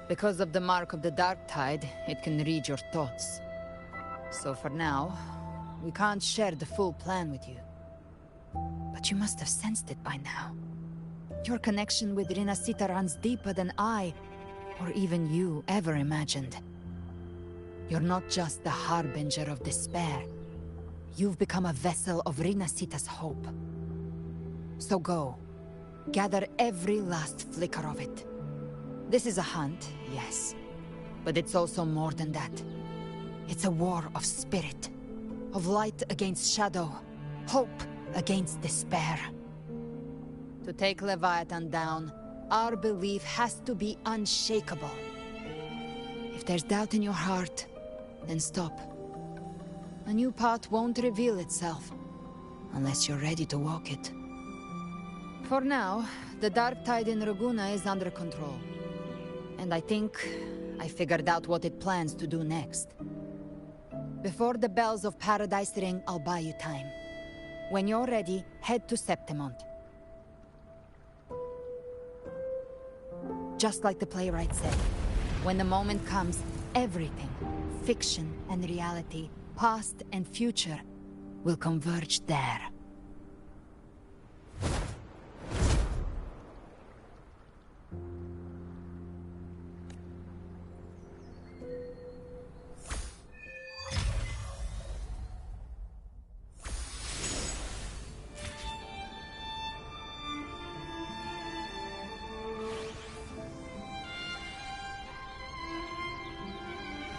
Because of the mark of the Dark Tide, it can read your thoughts. So for now, we can't share the full plan with you. But you must have sensed it by now. Your connection with Rinascita runs deeper than I, or even you, ever imagined. You're not just the harbinger of despair. You've become a vessel of Rinascita's hope. So go. Gather every last flicker of it. This is a hunt, yes. But it's also more than that. It's a war of spirit. Of light against shadow. Hope against despair. To take Leviathan down, our belief has to be unshakable. If there's doubt in your heart, then stop. A new path won't reveal itself, unless you're ready to walk it. For now, the Dark Tide in Raguna is under control. And I think I figured out what it plans to do next. Before the bells of Paradise ring, I'll buy you time. When you're ready, head to Septimont. Just like the playwright said, when the moment comes, everything, fiction and reality, past and future, will converge there.